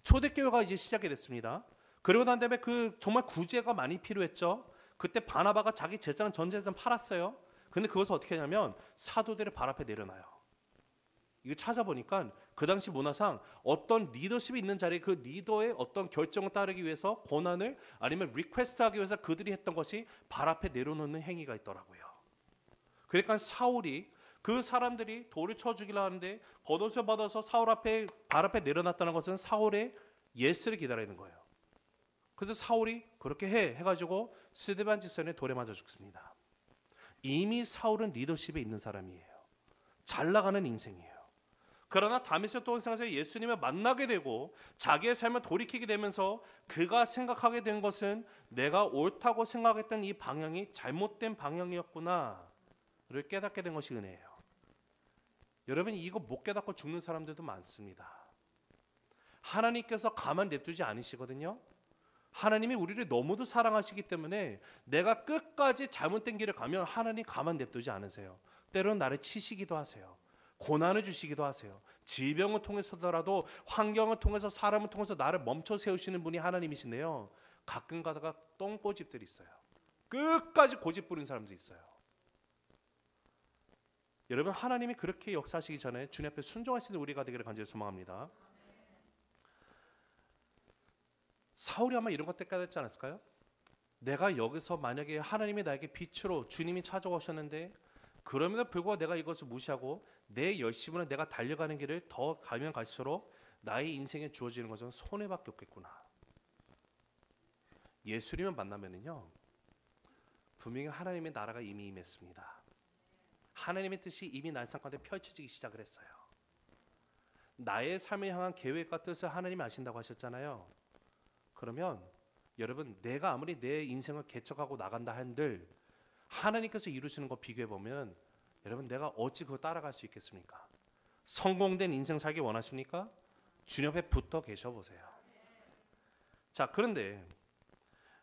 초대교회가 이제 시작이 됐습니다. 그리고 난 다음에 그 정말 구제가 많이 필요했죠. 그때 바나바가 자기 재산 전 재산 팔았어요. 근데 그것을 어떻게 하냐면 사도들의 발 앞에 내려놔요. 이거 찾아보니까 그 당시 문화상 어떤 리더십이 있는 자리에 그 리더의 어떤 결정을 따르기 위해서 권한을 아니면 리퀘스트하기 위해서 그들이 했던 것이 발 앞에 내려놓는 행위가 있더라고요. 그러니까 사울이 그 사람들이 돌을 쳐 죽이려 하는데 겉옷을 받아서 사울 앞에 발 앞에 내려놨다는 것은 사울의 예스를 기다리는 거예요. 그래서 사울이 그렇게 해가지고 스데반 지선에 돌에 맞아 죽습니다. 이미 사울은 리더십에 있는 사람이에요. 잘 나가는 인생이에요. 그러나 다메섹 동상에서 예수님을 만나게 되고 자기의 삶을 돌이키게 되면서 그가 생각하게 된 것은 내가 옳다고 생각했던 이 방향이 잘못된 방향이었구나를 깨닫게 된 것이 은혜예요. 여러분, 이거 못 깨닫고 죽는 사람들도 많습니다. 하나님께서 가만 냅두지 않으시거든요. 하나님이 우리를 너무도 사랑하시기 때문에 내가 끝까지 잘못된 길을 가면 하나님 가만 냅두지 않으세요. 때로는 나를 치시기도 하세요. 고난을 주시기도 하세요. 질병을 통해서더라도 환경을 통해서 사람을 통해서 나를 멈춰 세우시는 분이 하나님이시네요. 가끔 가다가 똥꼬집들이 있어요. 끝까지 고집 부리는 사람들이 있어요. 여러분, 하나님이 그렇게 역사하시기 전에 주님 앞에 순종하시는 우리가 되기를 간절히 소망합니다. 사울이 아마 이런 것 때문에 깨닫지 않았을까요? 내가 여기서 만약에 하나님이 나에게 빛으로 주님이 찾아오셨는데 그럼에도 불구하고 내가 이것을 무시하고 내 열심으로 내가 달려가는 길을 더 가면 갈수록 나의 인생에 주어지는 것은 손해밖에 없겠구나. 예수님을 만나면은요, 분명히 하나님의 나라가 이미 임했습니다. 하나님의 뜻이 이미 날 삶 가운데 펼쳐지기 시작을 했어요. 나의 삶을 향한 계획과 뜻을 하나님이 아신다고 하셨잖아요. 그러면 여러분, 내가 아무리 내 인생을 개척하고 나간다 한들 하나님께서 이루시는 거 비교해 보면 여러분, 내가 어찌 그거 따라갈 수 있겠습니까? 성공된 인생 살기 원하십니까? 주님 앞에 붙어 계셔 보세요. 자, 그런데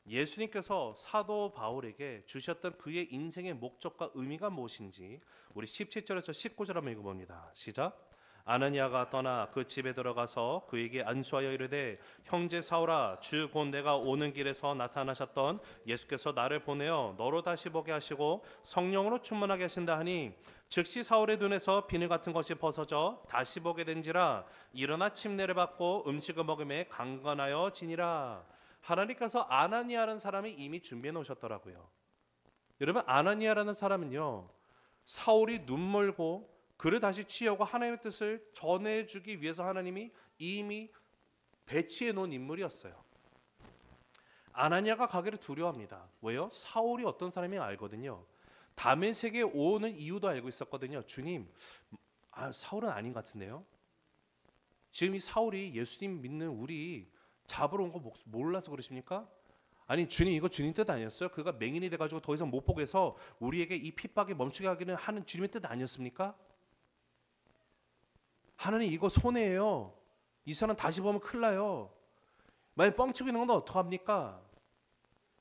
예수님께서 사도 바울에게 주셨던 그의 인생의 목적과 의미가 무엇인지 우리 17절에서 19절 한번 읽어봅니다. 시작. 아나니아가 떠나 그 집에 들어가서 그에게 안수하여 이르되 형제 사울아, 주 곧 내가 오는 길에서 나타나셨던 예수께서 나를 보내어 너로 다시 보게 하시고 성령으로 충만하게 하신다 하니 즉시 사울의 눈에서 비늘 같은 것이 벗어져 다시 보게 된지라. 일어나 침례를 받고 음식을 먹음에 강건하여 지니라. 하나님께서 아나니아라는 사람이 이미 준비해 놓으셨더라고요. 여러분, 아나니아라는 사람은요, 사울이 눈멀고 그를 다시 취하고 하나님의 뜻을 전해주기 위해서 하나님이 이미 배치해 놓은 인물이었어요. 아나니아가 가기를 두려워합니다. 왜요? 사울이 어떤 사람인지 알거든요. 다메섹에 오는 이유도 알고 있었거든요. 주님, 사울은 아닌 것 같은데요. 지금 이 사울이 예수님 믿는 우리 잡으러 온 거 몰라서 그러십니까? 아니, 주님, 이거 주님 뜻 아니었어요? 그가 맹인이 돼가지고 더 이상 못 보게 해서 우리에게 이 핍박이 멈추게 하기는 하는 주님의 뜻 아니었습니까? 하나님, 이거 손해예요. 이 사람 다시 보면 큰일 나요. 만약 뻥치고 있는 건 어떡합니까?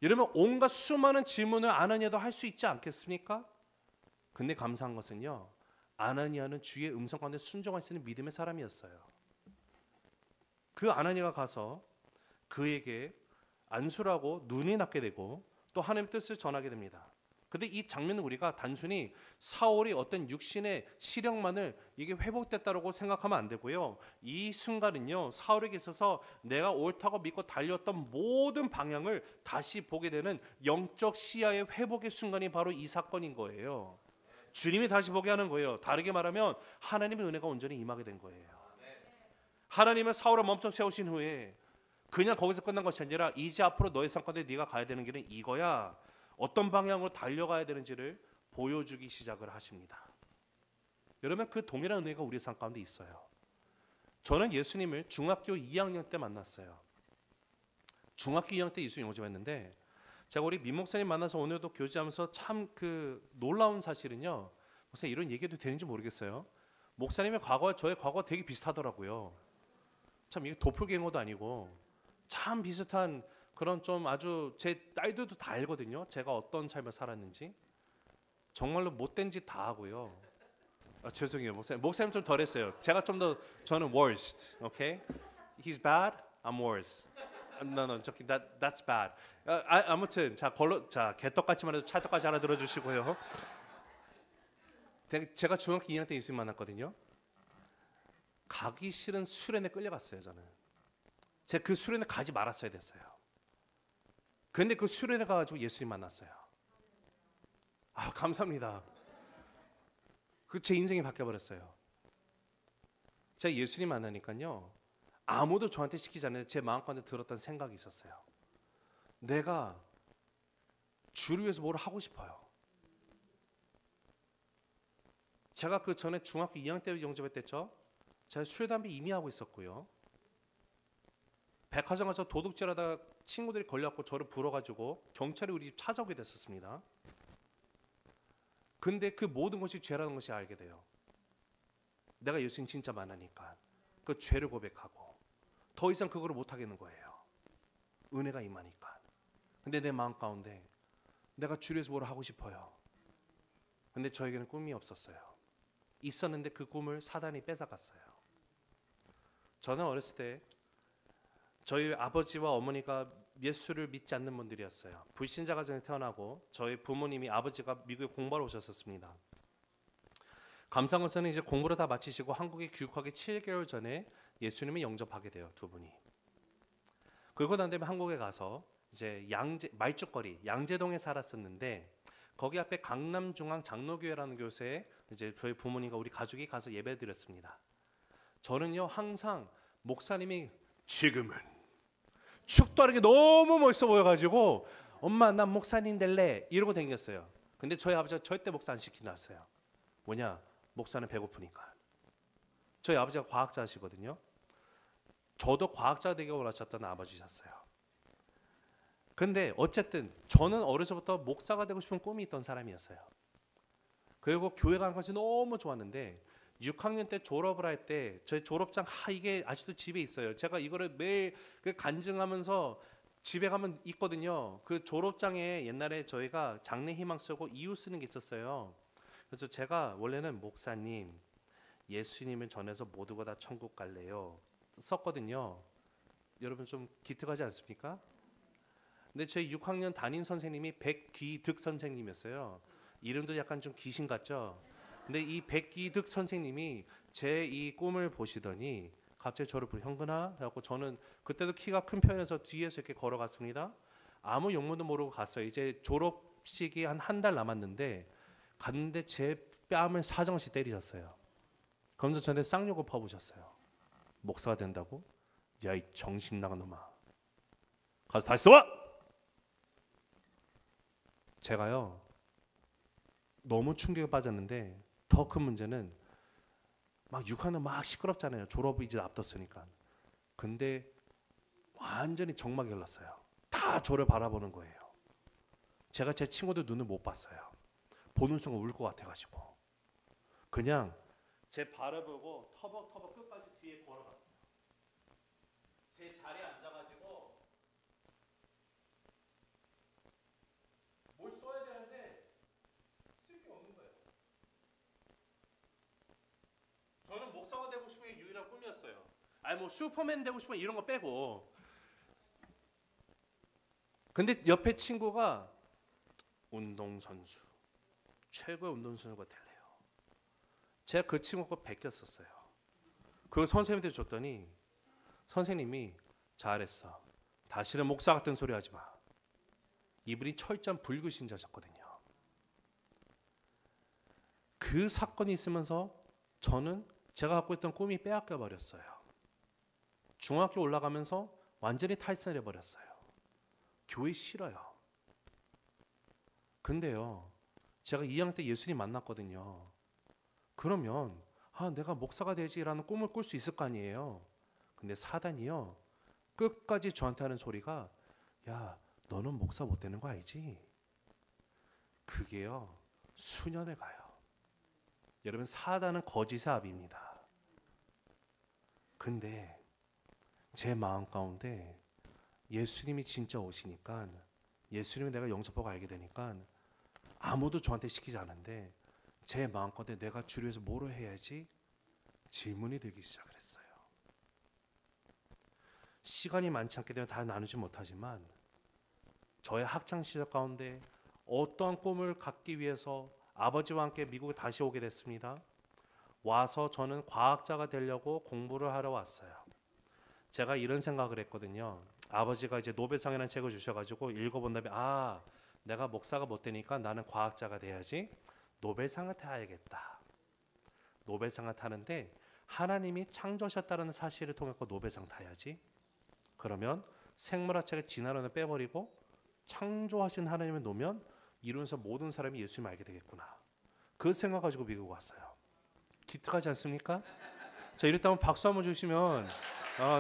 이러면 온갖 수많은 질문을 아나니아도 할 수 있지 않겠습니까? 근데 감사한 것은요, 아나니아는 주의 음성 가운데 순종할 수 있는 믿음의 사람이었어요. 그 아나니아가 가서 그에게 안수라고 눈이 낮게 되고 또 하나님의 뜻을 전하게 됩니다. 근데 이 장면은 우리가 단순히 사울이 어떤 육신의 시력만을 이게 회복됐다고 생각하면 안 되고요. 이 순간은요, 사울에게 있어서 내가 옳다고 믿고 달렸던 모든 방향을 다시 보게 되는 영적 시야의 회복의 순간이 바로 이 사건인 거예요. 주님이 다시 보게 하는 거예요. 다르게 말하면 하나님의 은혜가 온전히 임하게 된 거예요. 하나님은 사울을 멈춰 세우신 후에 그냥 거기서 끝난 것이 아니라 이제 앞으로 너의 삶 가운데 네가 가야 되는 길은 이거야. 어떤 방향으로 달려가야 되는지를 보여주기 시작을 하십니다. 여러분, 그 동일한 은혜가 우리 삶 가운데 있어요. 저는 예수님을 중학교 2학년 때 만났어요. 중학교 2학년 때 예수님 영접했는데 제가 우리 민 목사님 만나서 오늘도 교제하면서 참 놀라운 사실은요, 목사님 이런 얘기도 되는지 모르겠어요. 목사님의 과거와 저의 과거가 되게 비슷하더라고요. 참 이게 도플갱어도 아니고 참 비슷한 그런 좀 아주 제 딸들도 다 알거든요. 제가 어떤 삶을 살았는지. 정말로 못된 짓 다 하고요. 죄송해요, 목사님. 목사님 좀 덜했어요. 제가 좀 더 저는 worst. Okay? He's bad. I'm worse. No, that's bad. 아무튼 자 개떡같이 해도 찰떡까지 하나 들어주시고요. 제가 중학교 2학년 때 예수님 만났거든요. 가기 싫은 수련회 끌려갔어요. 저는 제가 그 수련회 가지 말았어야 됐어요. 그런데 그 수련회 가가지고 예수님 만났어요. 아, 감사합니다. 그 제 인생이 바뀌어버렸어요. 제가 예수님 만나니까요, 아무도 저한테 시키지 않는데 제 마음가운데 들었던 생각이 있었어요. 내가 주를 위해서 뭘 하고 싶어요. 제가 그 전에 중학교 2학년 때 영접했댔죠. 제가 술, 담배 이미 하고 있었고요. 백화점 가서 도둑질하다가 친구들이 걸려갖고 저를 불어가지고 경찰이 우리 집 찾아오게 됐었습니다. 근데 그 모든 것이 죄라는 것이 알게 돼요. 내가 예수님 진짜 만나니까 그 죄를 고백하고 더 이상 그거를 못 하겠는 거예요. 은혜가 임하니까. 근데 내 마음 가운데 내가 주를 위해서 뭘 하고 싶어요. 근데 저에게는 꿈이 없었어요. 있었는데 그 꿈을 사단이 뺏어갔어요. 저는 어렸을 때 저희 아버지와 어머니가 예수를 믿지 않는 분들이었어요. 불신자 가정에 태어나고 저희 부모님이 아버지가 미국에 공부하러 오셨었습니다. 감사원서는 이제 공부를 다 마치시고 한국에 귀국하기 7개월 전에 예수님을 영접하게 돼요. 두 분이. 그리고 난 다음에 한국에 가서 이제 말죽거리 양재동에 살았었는데 거기 앞에 강남중앙 장로교회라는 교회에 이제 저희 부모님과 우리 가족이 가서 예배드렸습니다. 저는요 항상 목사님이 지금은 축도하는 게 너무 멋있어 보여가지고 엄마 난 목사님 될래 이러고 다녔어요. 근데 저희 아버지가 절대 목사 안 시키놨어요. 뭐냐? 목사는 배고프니까. 저희 아버지가 과학자시거든요. 저도 과학자 되기 원하셨던 아버지셨어요. 근데 어쨌든 저는 어려서부터 목사가 되고 싶은 꿈이 있던 사람이었어요. 그리고 교회 가는 것이 너무 좋았는데 6학년 때 졸업을 할 때 저희 졸업장 이게 아직도 집에 있어요. 제가 이거를 매일 간증하면서 집에 가면 있거든요. 그 졸업장에 옛날에 저희가 장래 희망 쓰고 이유 쓰는 게 있었어요. 그래서 제가 원래는 목사님 예수님을 전해서 모두가 다 천국 갈래요 썼거든요. 여러분 좀 기특하지 않습니까? 근데 저희 6학년 담임 선생님이 백귀득 선생님이었어요. 이름도 약간 좀 귀신 같죠? 근데 이 백귀득 선생님이 제 이 꿈을 보시더니 갑자기 저를 부르 형근아 해갖고 저는 그때도 키가 큰 편이어서 뒤에서 이렇게 걸어갔습니다. 아무 용문도 모르고 갔어요. 이제 졸업식이 한 달 남았는데 갔는데 제 뺨을 사정없이 때리셨어요. 그러면서 저한테 쌍욕을 퍼부으셨어요. 목사가 된다고? 야 이 정신 나간 놈아 가서 다시 써와! 제가요 너무 충격에 빠졌는데 더 큰 문제는 막 6학년 막 시끄럽잖아요. 졸업이 이제 앞뒀으니까. 근데 완전히 정막이 흘렀어요. 다 저를 바라보는 거예요. 제가 제 친구들 눈을 못 봤어요. 보는 순간 울 것 같아가지고 그냥 제 발을 보고 터벅터벅 끝까지 뒤에 걸어갔어요. 제 자리에 앉아가지고 뭘 써야 되는데 쓸 게 없는 거예요. 저는 목사가 되고 싶은 게 유일한 꿈이었어요. 아니 뭐 슈퍼맨 되고 싶은 이런 거 빼고. 근데 옆에 친구가 운동선수 최고의 운동선수가 될래요. 제가 그 친구 거 베꼈었어요. 그걸 선생님한테 줬더니 선생님이 잘했어. 다시는 목사 같은 소리 하지 마. 이분이 철저한 불교 신자셨거든요. 그 사건이 있으면서 저는 제가 갖고 있던 꿈이 빼앗겨 버렸어요. 중학교 올라가면서 완전히 탈선해 버렸어요. 교회 싫어요. 근데요, 제가 2학년 때 예수님 만났거든요. 그러면 내가 목사가 되지라는 꿈을 꿀 수 있을 거 아니에요. 근데 사단이요 끝까지 저한테 하는 소리가 야 너는 목사 못 되는 거 알지? 그게요 수년을 가요. 여러분 사단은 거짓의 아비입니다. 근데 제 마음 가운데 예수님이 진짜 오시니까 예수님을 내가 영접하고 알게 되니까 아무도 저한테 시키지 않은데 제 마음 가운데 내가 주를 위해서 뭐로 해야지 질문이 들기 시작했어요. 시간이 많지 않기 때문에 다 나누지 못하지만 저의 학창 시절 가운데 어떠한 꿈을 갖기 위해서 아버지와 함께 미국에 다시 오게 됐습니다. 와서 저는 과학자가 되려고 공부를 하러 왔어요. 제가 이런 생각을 했거든요. 아버지가 이제 노벨상이라는 책을 주셔가지고 읽어본 다음에 내가 목사가 못 되니까 나는 과학자가 돼야지. 노벨상을 타야겠다. 노벨상을 타는데 하나님이 창조하셨다는 사실을 통해서 노벨상 타야지. 그러면 생물학책의 진화론을 빼버리고 창조하신 하나님을 놓으면 이루면서 모든 사람이 예수님을 알게 되겠구나. 그 생각 가지고 미국 왔어요. 기특하지 않습니까? 자, 이럴 때 한번 박수 한번 주시면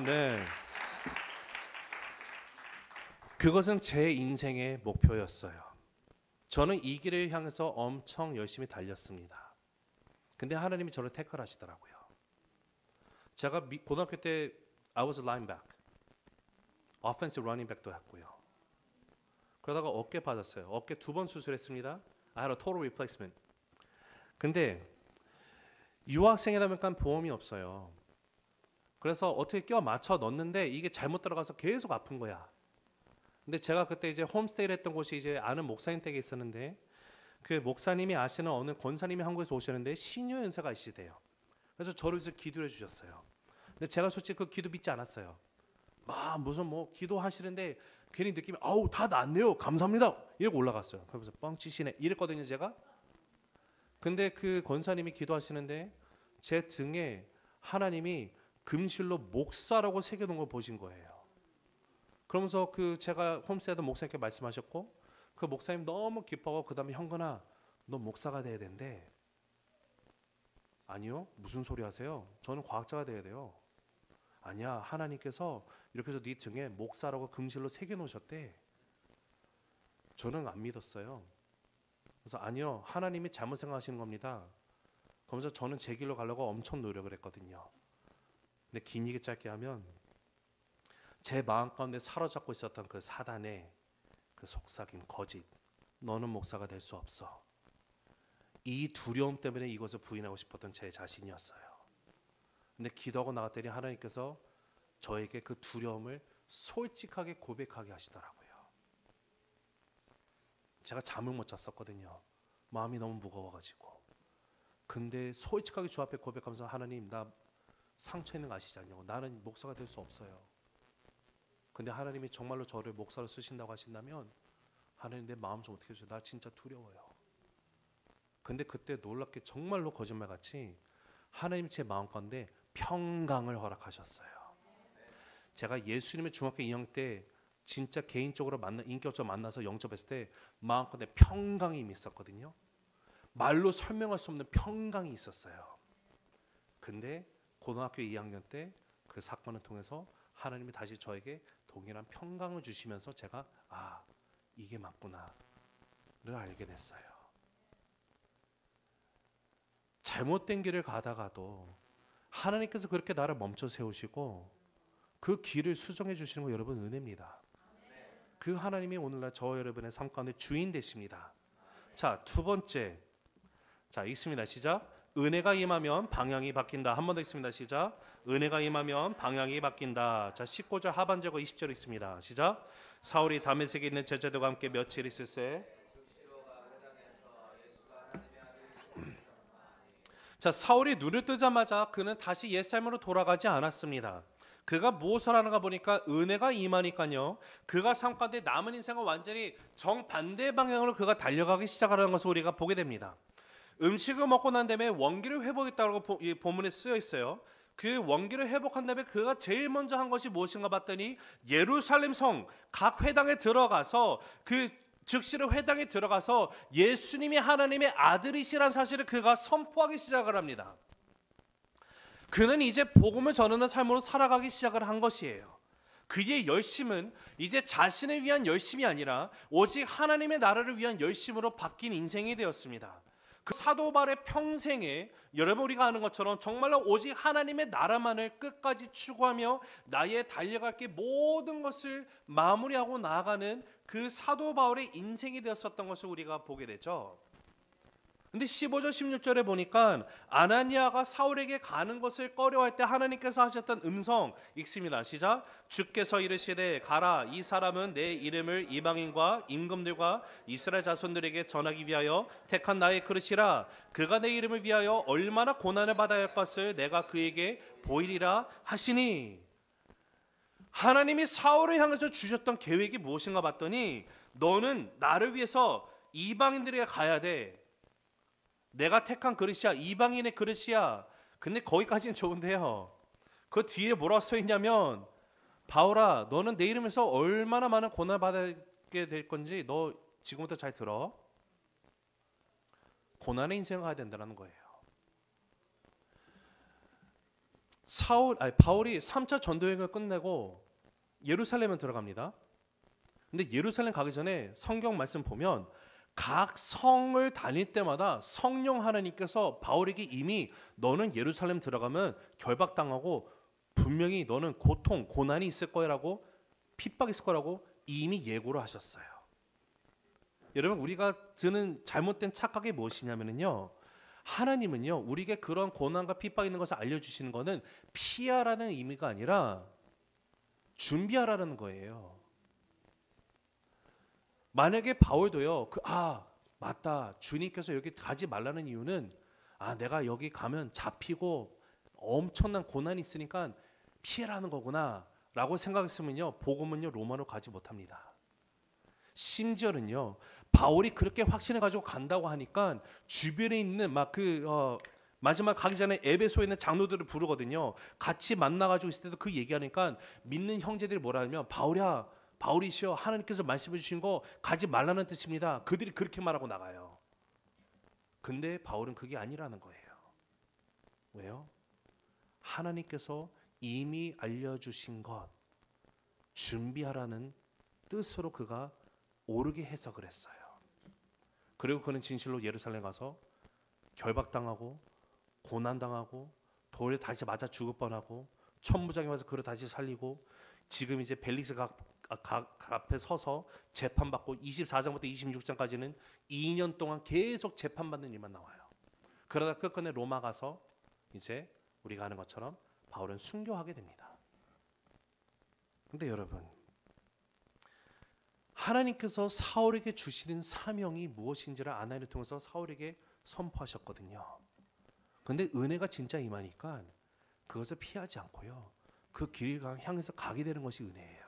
네. 그것은 제 인생의 목표였어요. 저는 이 길을 향해서 엄청 열심히 달렸습니다. 근데 하나님이 저를 태클하시더라고요. 제가 고등학교 때 I was a linebacker, offensive running back도 했고요. 그러다가 어깨 빠졌어요. 어깨 2번 수술했습니다. I had a total replacement. 근데 유학생이다 보니까 보험이 없어요. 그래서 어떻게 껴 맞춰 넣었는데 이게 잘못 들어가서 계속 아픈 거야. 근데 제가 그때 이제 홈스테이를 했던 곳이 이제 아는 목사님 댁에 있었는데 그 목사님이 아시는 어느 권사님이 한국에서 오셨는데 신유 연세가 있으시대요. 그래서 저를 위해서 기도해 주셨어요. 근데 제가 솔직히 그 기도 믿지 않았어요. 무슨 기도하시는데 괜히 느낌이 다 낫네요. 감사합니다. 이러고 올라갔어요. 그러면서 뻥치시네 이랬거든요, 제가. 근데 그 권사님이 기도하시는데 제 등에 하나님이 금실로 목사라고 새겨놓은 걸 보신 거예요. 그러면서 제가 홈스테이도 목사님께 말씀하셨고 그 목사님 너무 기뻐하고 그 다음에 형근아 너 목사가 돼야 된대. 아니요, 무슨 소리 하세요? 저는 과학자가 돼야 돼요. 아니야, 하나님께서 이렇게 해서 네 등에 목사라고 금실로 새겨놓으셨대. 저는 안 믿었어요. 그래서 아니요, 하나님이 잘못 생각하시는 겁니다. 그러면서 저는 제 길로 가려고 엄청 노력을 했거든요. 근데 긴 얘기 짧게 하면 제 마음 가운데 사로잡고 있었던 그 사단의 그 속삭임, 거짓, 너는 목사가 될 수 없어. 이 두려움 때문에 이것을 부인하고 싶었던 제 자신이었어요. 근데 기도하고 나갔더니 하나님께서 저에게 그 두려움을 솔직하게 고백하게 하시더라고요. 제가 잠을 못 잤었거든요. 마음이 너무 무거워가지고. 근데 솔직하게 주 앞에 고백하면서 하나님 나 상처 있는 거 아시지 않냐고. 나는 목사가 될 수 없어요. 근데 하나님이 정말로 저를 목사로 쓰신다고 하신다면 하나님 내 마음 좀 어떻게 해주세요. 나 진짜 두려워요. 근데 그때 놀랍게 정말로 거짓말같이 하나님 제 마음 가운데 평강을 허락하셨어요. 제가 예수님의 중학교 2학년 때 진짜 개인적으로 인격적으로 만나서 영접했을 때 마음 가운데 평강이 이미 있었거든요. 말로 설명할 수 없는 평강이 있었어요. 근데 고등학교 2학년 때 그 사건을 통해서 하나님이 다시 저에게 동일한 평강을 주시면서 제가 이게 맞구나를 알게 됐어요. 잘못된 길을 가다가도 하나님께서 그렇게 나를 멈춰 세우시고 그 길을 수정해 주시는 거 여러분 은혜입니다. 그 하나님이 오늘날 저 여러분의 삶 가운데 주인 되십니다. 자, 두 번째. 자, 읽습니다. 시작. 은혜가 임하면 방향이 바뀐다. 한 번 더 읽습니다. 시작. 은혜가 임하면 방향이 바뀐다. 자, 19절 하반절과 20절 있습니다. 시작. 사울이 다메섹에 있는 제자들과 함께 며칠 있을세. 자, 사울이 눈을 뜨자마자 그는 다시 옛 삶으로 돌아가지 않았습니다. 그가 무엇을 하는가 보니까 은혜가 임하니까요. 그가 삶 가운데 남은 인생은 완전히 정반대 방향으로 그가 달려가기 시작하는 것을 우리가 보게 됩니다. 음식을 먹고 난 다음에 원기를 회복했다고 본문에 쓰여 있어요. 그 원기를 회복한 다음에 그가 제일 먼저 한 것이 무엇인가 봤더니 예루살렘 성 각 회당에 들어가서 즉시로 회당에 들어가서 예수님이 하나님의 아들이시란 사실을 그가 선포하기 시작을 합니다. 그는 이제 복음을 전하는 삶으로 살아가기 시작을 한 것이에요. 그의 열심은 이제 자신을 위한 열심이 아니라 오직 하나님의 나라를 위한 열심으로 바뀐 인생이 되었습니다. 그 사도 바울의 평생에 여러분 우리가 아는 것처럼 정말로 오직 하나님의 나라만을 끝까지 추구하며 나의 달려갈 게 모든 것을 마무리하고 나아가는 그 사도 바울의 인생이 되었었던 것을 우리가 보게 되죠. 근데 15절 16절에 보니까 아나니아가 사울에게 가는 것을 꺼려할 때 하나님께서 하셨던 음성 읽습니다. 시작. 주께서 이르시되 가라, 이 사람은 내 이름을 이방인과 임금들과 이스라엘 자손들에게 전하기 위하여 택한 나의 그릇이라. 그가 내 이름을 위하여 얼마나 고난을 받아야 할 것을 내가 그에게 보이리라 하시니. 하나님이 사울을 향해서 주셨던 계획이 무엇인가 봤더니 너는 나를 위해서 이방인들에게 가야 돼. 내가 택한 그릇이야. 이방인의 그릇이야. 근데 거기까지는 좋은데요. 그 뒤에 뭐라고 써 있냐면 바울아, 너는 내 이름에서 얼마나 많은 고난을 받게 될 건지 너 지금부터 잘 들어. 고난의 인생을 가야 된다는 거예요. 바울이 3차 전도여행을 끝내고 예루살렘에 들어갑니다. 근데 예루살렘 가기 전에 성경 말씀 보면 각 성을 다닐 때마다 성령 하나님께서 바울에게 이미 너는 예루살렘 들어가면 결박당하고 분명히 너는 고통, 고난이 있을 거라고, 핍박이 있을 거라고 이미 예고를 하셨어요. 여러분, 우리가 드는 잘못된 착각이 무엇이냐면요, 하나님은요 우리에게 그런 고난과 핍박이 있는 것을 알려주시는 것은 피하라는 의미가 아니라 준비하라는 거예요. 만약에 바울도요, 맞다, 주님께서 여기 가지 말라는 이유는 내가 여기 가면 잡히고 엄청난 고난이 있으니까 피해라는 거구나 라고 생각했으면요, 복음은요 로마로 가지 못합니다. 심지어는요, 바울이 그렇게 확신을 가지고 간다고 하니까 주변에 있는 마지막 가기 전에 에베소에 있는 장로들을 부르거든요. 같이 만나가지고 있을 때도 그 얘기하니까 믿는 형제들이 뭐라 하면 바울이시여, 하나님께서 말씀해 주신 거 가지 말라는 뜻입니다. 그들이 그렇게 말하고 나가요. 근데 바울은 그게 아니라는 거예요. 왜요? 하나님께서 이미 알려주신 것 준비하라는 뜻으로 그가 오르게 해석을 했어요. 그리고 그는 진실로 예루살렘 가서 결박당하고 고난당하고 돌에 다시 맞아 죽을 뻔하고 천부장이 와서 그를 다시 살리고 지금 이제 벨릭스 앞에 서서 재판받고 24장부터 26장까지는 2년 동안 계속 재판받는 일만 나와요. 그러다 끝끝내 로마 가서 이제 우리가 아는 것처럼 바울은 순교하게 됩니다. 근데 여러분, 하나님께서 사울에게 주시는 사명이 무엇인지를 아나니아를 통해서 사울에게 선포하셨거든요. 근데 은혜가 진짜 임하니까 그것을 피하지 않고요, 그 길을 향해서 가게 되는 것이 은혜예요.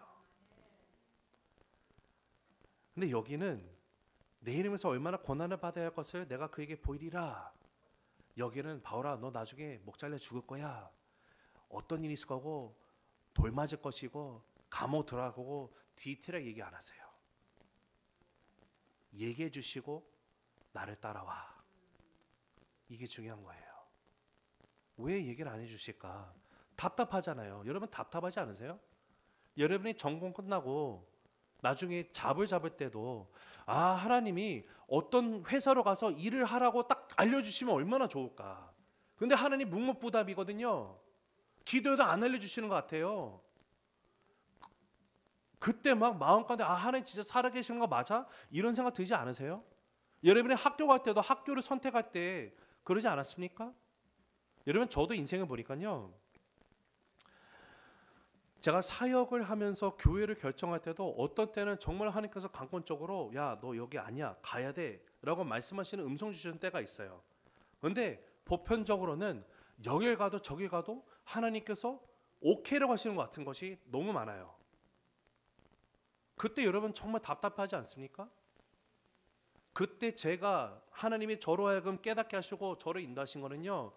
근데 여기는 내 이름에서 얼마나 고난을 받아야 할 것을 내가 그에게 보이리라. 여기는 바울아, 너 나중에 목 잘려 죽을 거야. 어떤 일이 있을 거고 돌 맞을 것이고 감옥 들어가고 디테일하게 얘기 안 하세요. 얘기해 주시고 나를 따라와. 이게 중요한 거예요. 왜 얘기를 안 해주실까? 답답하잖아요. 여러분 답답하지 않으세요? 여러분이 전공 끝나고 나중에 잡을 때도 하나님이 어떤 회사로 가서 일을 하라고 딱 알려주시면 얼마나 좋을까. 근데 하나님 묵묵부답이거든요. 기도해도 안 알려주시는 것 같아요. 그때 막 마음가운데 하나님 진짜 살아계시는 거 맞아? 이런 생각 들지 않으세요? 여러분이 학교 갈 때도 학교를 선택할 때 그러지 않았습니까? 여러분, 저도 인생을 보니까요, 제가 사역을 하면서 교회를 결정할 때도 어떤 때는 정말 하나님께서 강권적으로 야, 너 여기 아니야, 가야 돼 라고 말씀하시는 음성 주시는 때가 있어요. 그런데 보편적으로는 여길 가도 저길 가도 하나님께서 오케이라고 하시는 것 같은 것이 너무 많아요. 그때 여러분 정말 답답하지 않습니까? 그때 제가 하나님이 저로 하여금 깨닫게 하시고 저를 인도하신 거는요,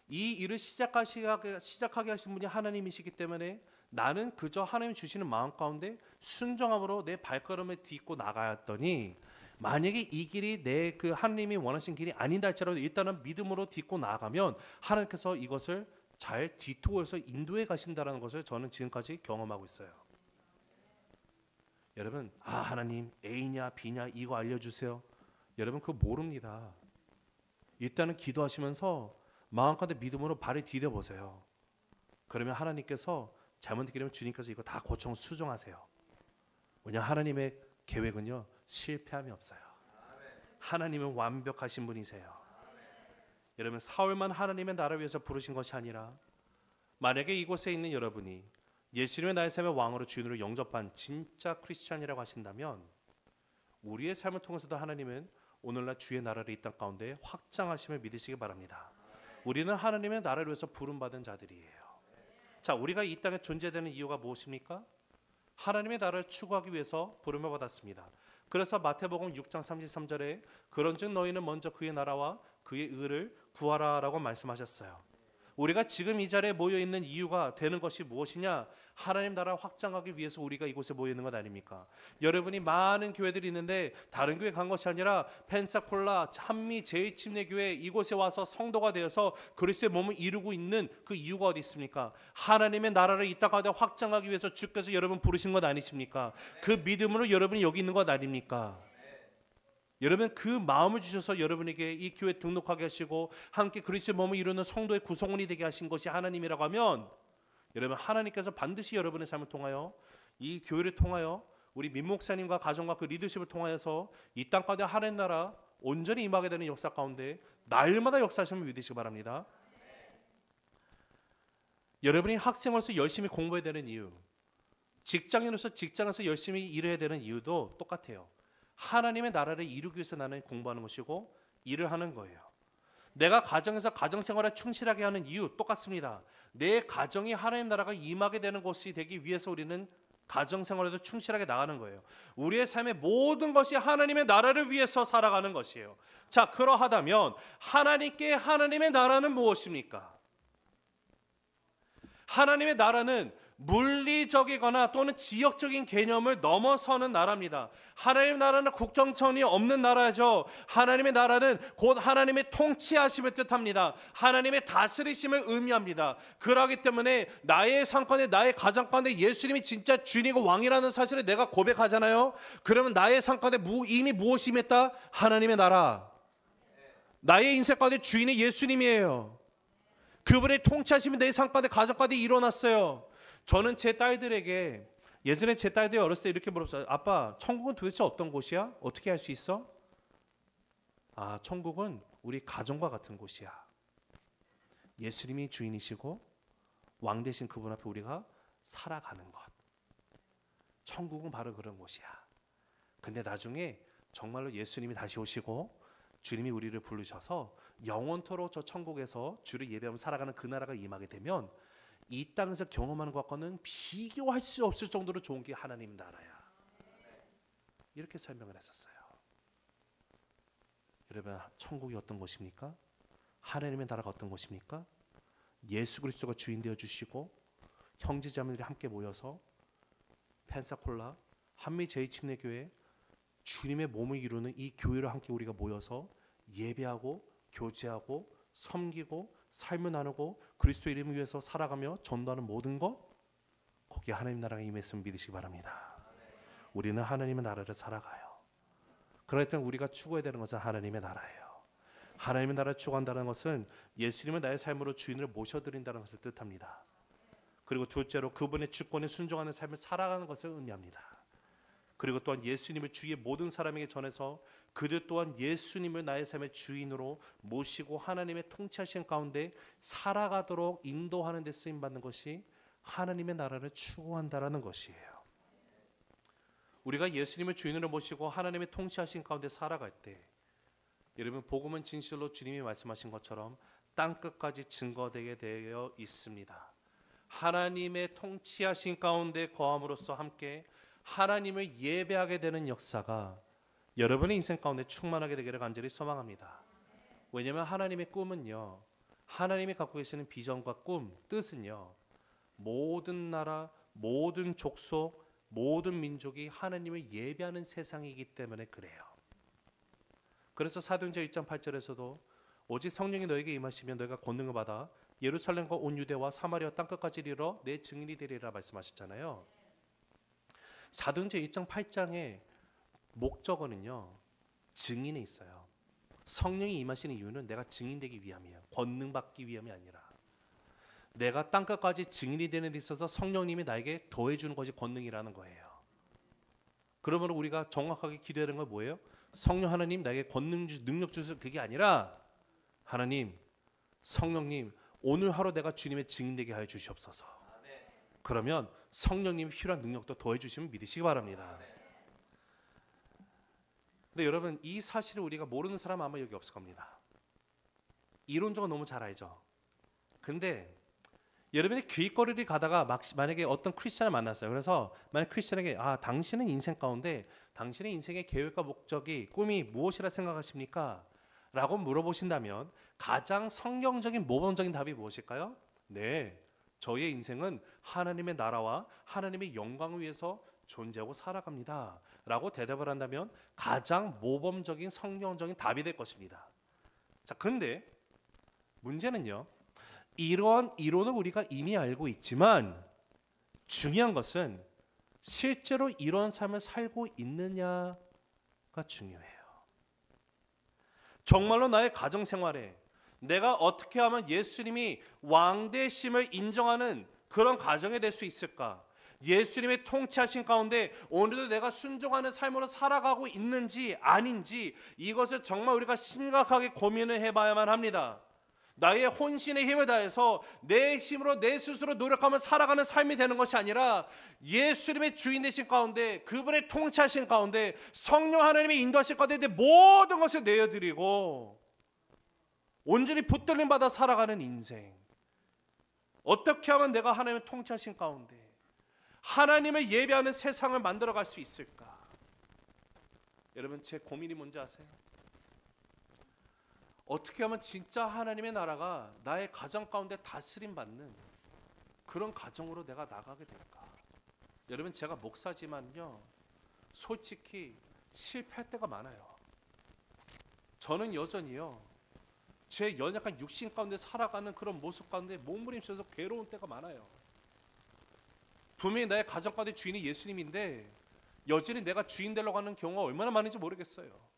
이 일을 시작하게 하신 분이 하나님이시기 때문에 나는 그저 하나님 주시는 마음 가운데 순종함으로 내 발걸음을 딛고 나가야 했더니, 만약에 이 길이 내 그 하나님이 원하신 길이 아니다 할지라도 일단은 믿음으로 딛고 나아가면 하나님께서 이것을 잘 뒤통수에서 인도해 가신다는 것을 저는 지금까지 경험하고 있어요. 여러분, 하나님 A냐 B냐 이거 알려주세요. 여러분 그거 모릅니다. 일단은 기도하시면서 마음가운데 믿음으로 발을 디뎌 보세요. 그러면 하나님께서 잘못되면 주님께서 이거 다 고쳐 수정하세요. 왜냐하면 하나님의 계획은요, 실패함이 없어요. 하나님은 완벽하신 분이세요. 여러분 사울만 하나님의 나라를 위해서 부르신 것이 아니라 만약에 이곳에 있는 여러분이 예수님의 나의 삶의 왕으로 주인으로 영접한 진짜 크리스찬이라고 하신다면 우리의 삶을 통해서도 하나님은 오늘날 주의 나라를 이 땅 가운데 확장하심을 믿으시기 바랍니다. 우리는 하나님의 나라를 위해서 부름받은 자들이에요. 자, 우리가 이 땅에 존재되는 이유가 무엇입니까? 하나님의 나라를 추구하기 위해서 부름을 받았습니다. 그래서 마태복음 6장 33절에 그런즉 너희는 먼저 그의 나라와 그의 의를 구하라라고 말씀하셨어요. 우리가 지금 이 자리에 모여 있는 이유가 되는 것이 무엇이냐? 하나님 나라 확장하기 위해서 우리가 이곳에 모여 있는 것 아닙니까? 여러분이 많은 교회들이 있는데 다른 교회 간 것이 아니라 펜사콜라 한미 제2침례교회 이곳에 와서 성도가 되어서 그리스도의 몸을 이루고 있는 그 이유가 어디 있습니까? 하나님의 나라를 이 땅 가운데 확장하기 위해서 주께서 여러분 부르신 것 아니십니까? 그 믿음으로 여러분이 여기 있는 것 아닙니까? 여러분 그 마음을 주셔서 여러분에게 이 교회 등록하게 하시고 함께 그리스도의 몸을 이루는 성도의 구성원이 되게 하신 것이 하나님이라고 하면 여러분 하나님께서 반드시 여러분의 삶을 통하여 이 교회를 통하여 우리 민 목사님과 가정과 그 리더십을 통하여서 이 땅 가운데 하나님 나라 온전히 임하게 되는 역사 가운데 날마다 역사하심을 믿으시기 바랍니다. 여러분이 학생으로서 열심히 공부해야 되는 이유, 직장인으로서 직장에서 열심히 일해야 되는 이유도 똑같아요. 하나님의 나라를 이루기 위해서 나는 공부하는 것이고 일을 하는 거예요. 내가 가정에서 가정생활에 충실하게 하는 이유 똑같습니다. 내 가정이 하나님 나라가 임하게 되는 것이 되기 위해서 우리는 가정생활에도 충실하게 나가는 거예요. 우리의 삶의 모든 것이 하나님의 나라를 위해서 살아가는 것이에요. 자, 그러하다면 하나님께 하나님의 나라는 무엇입니까? 하나님의 나라는 물리적이거나 또는 지역적인 개념을 넘어서는 나라입니다. 하나님의 나라는 국정천이 없는 나라죠. 하나님의 나라는 곧 하나님의 통치하심을 뜻합니다. 하나님의 다스리심을 의미합니다. 그러기 때문에 나의 삶 가운데 나의 가정 가운데 예수님이 진짜 주인이고 왕이라는 사실을 내가 고백하잖아요. 그러면 나의 삶 가운데 이미 무엇이 임했다? 하나님의 나라. 나의 인생 가운데 주인이 예수님이에요. 그분의 통치하심이 내 삶 가운데 가정 가운데 일어났어요. 저는 제 딸들에게 예전에 제 딸들이 어렸을 때 이렇게 물었어요. 아빠, 천국은 도대체 어떤 곳이야? 어떻게 할 수 있어? 아, 천국은 우리 가정과 같은 곳이야. 예수님이 주인이시고 왕 되신 그분 앞에 우리가 살아가는 것. 천국은 바로 그런 곳이야. 근데 나중에 정말로 예수님이 다시 오시고 주님이 우리를 부르셔서 영원토록 저 천국에서 주를 예배하며 살아가는 그 나라가 임하게 되면 이 땅에서 경험하는 것과는 비교할 수 없을 정도로 좋은 게 하나님 나라야. 이렇게 설명을 했었어요. 여러분, 천국이 어떤 곳입니까? 하나님의 나라가 어떤 곳입니까? 예수 그리스도가 주인 되어 주시고 형제자매들이 함께 모여서 펜사콜라 한미 제2침례교회 주님의 몸을 이루는 이 교회를 함께 우리가 모여서 예배하고 교제하고 섬기고 삶을 나누고 그리스도 이름을 위해서 살아가며 전도하는 모든 것, 거기에 하나님 나라가 임했음을 믿으시기 바랍니다. 우리는 하나님의 나라를 살아가요. 그렇기 때문에 우리가 추구해야 되는 것은 하나님의 나라예요. 하나님의 나라를 추구한다는 것은 예수님을 나의 삶으로 주인을 모셔드린다는 것을 뜻합니다. 그리고 둘째로 그분의 주권에 순종하는 삶을 살아가는 것을 의미합니다. 그리고 또한 예수님을 주위의 모든 사람에게 전해서 그들 또한 예수님을 나의 삶의 주인으로 모시고 하나님의 통치하신 가운데 살아가도록 인도하는 데 쓰임받는 것이 하나님의 나라를 추구한다라는 것이에요. 우리가 예수님을 주인으로 모시고 하나님의 통치하신 가운데 살아갈 때 여러분 복음은 진실로 주님이 말씀하신 것처럼 땅끝까지 증거되게 되어 있습니다. 하나님의 통치하신 가운데 거함으로써 함께 하나님을 예배하게 되는 역사가 여러분의 인생 가운데 충만하게 되기를 간절히 소망합니다. 왜냐하면 하나님의 꿈은요, 하나님이 갖고 계시는 비전과 꿈, 뜻은요, 모든 나라, 모든 족속, 모든 민족이 하나님을 예배하는 세상이기 때문에 그래요. 그래서 사도행전 1장 8절에서도 오직 성령이 너에게 임하시면 너희가 권능을 받아 예루살렘과 온 유대와 사마리아 땅끝까지 이르러 내 증인이 되리라 말씀하셨잖아요. 사도행전 1장 8장의 목적어는요, 증인에 있어요. 성령이 임하시는 이유는 내가 증인되기 위함이에요. 권능 받기 위함이 아니라 내가 땅끝까지 증인이 되는 데 있어서 성령님이 나에게 더해주는 것이 권능이라는 거예요. 그러므로 우리가 정확하게 기도하는 건 뭐예요? 성령 하나님 나에게 권능 능력 주셔서 그게 아니라 하나님 성령님, 오늘 하루 내가 주님의 증인되게 하여 주시옵소서. 그러면 성령님이 필요한 능력도 더해 주시면 믿으시기 바랍니다. 근데 여러분, 이 사실을 우리가 모르는 사람 아마 여기 없을 겁니다. 이론적으로 너무 잘 알죠. 근데 여러분이 길거리를 가다가 만약에 어떤 크리스찬을 만났어요. 그래서 만약 크리스찬에게 당신은 인생 가운데 당신의 인생의 계획과 목적이 꿈이 무엇이라 생각하십니까? 라고 물어보신다면 가장 성경적인 모범적인 답이 무엇일까요? 네, 저의 인생은 하나님의 나라와 하나님의 영광을 위해서 존재하고 살아갑니다 라고 대답을 한다면 가장 모범적인 성경적인 답이 될 것입니다. 자, 근데 문제는요, 이러한 이론을 우리가 이미 알고 있지만 중요한 것은 실제로 이런 삶을 살고 있느냐가 중요해요. 정말로 나의 가정생활에 내가 어떻게 하면 예수님이 왕되심을 인정하는 그런 가정이 될 수 있을까? 예수님의 통치하신 가운데 오늘도 내가 순종하는 삶으로 살아가고 있는지 아닌지, 이것을 정말 우리가 심각하게 고민을 해봐야만 합니다. 나의 혼신의 힘을 다해서 내 힘으로 내 스스로 노력하며 살아가는 삶이 되는 것이 아니라 예수님의 주인 되신 가운데, 그분의 통치하신 가운데, 성령 하나님의 인도하신 가운데 모든 것을 내어드리고 온전히 붙들림 받아 살아가는 인생. 어떻게 하면 내가 하나님의 통치하신 가운데 하나님을 예배하는 세상을 만들어갈 수 있을까? 여러분, 제 고민이 뭔지 아세요? 어떻게 하면 진짜 하나님의 나라가 나의 가정 가운데 다스림 받는 그런 가정으로 내가 나가게 될까? 여러분, 제가 목사지만요, 솔직히 실패할 때가 많아요. 저는 여전히요, 제 연약한 육신 가운데 살아가는 그런 모습 가운데 몸부림쳐서 괴로운 때가 많아요. 분명히 나의 가정 가운데 주인이 예수님인데 여전히 내가 주인 되려고 하는 경우가 얼마나 많은지 모르겠어요.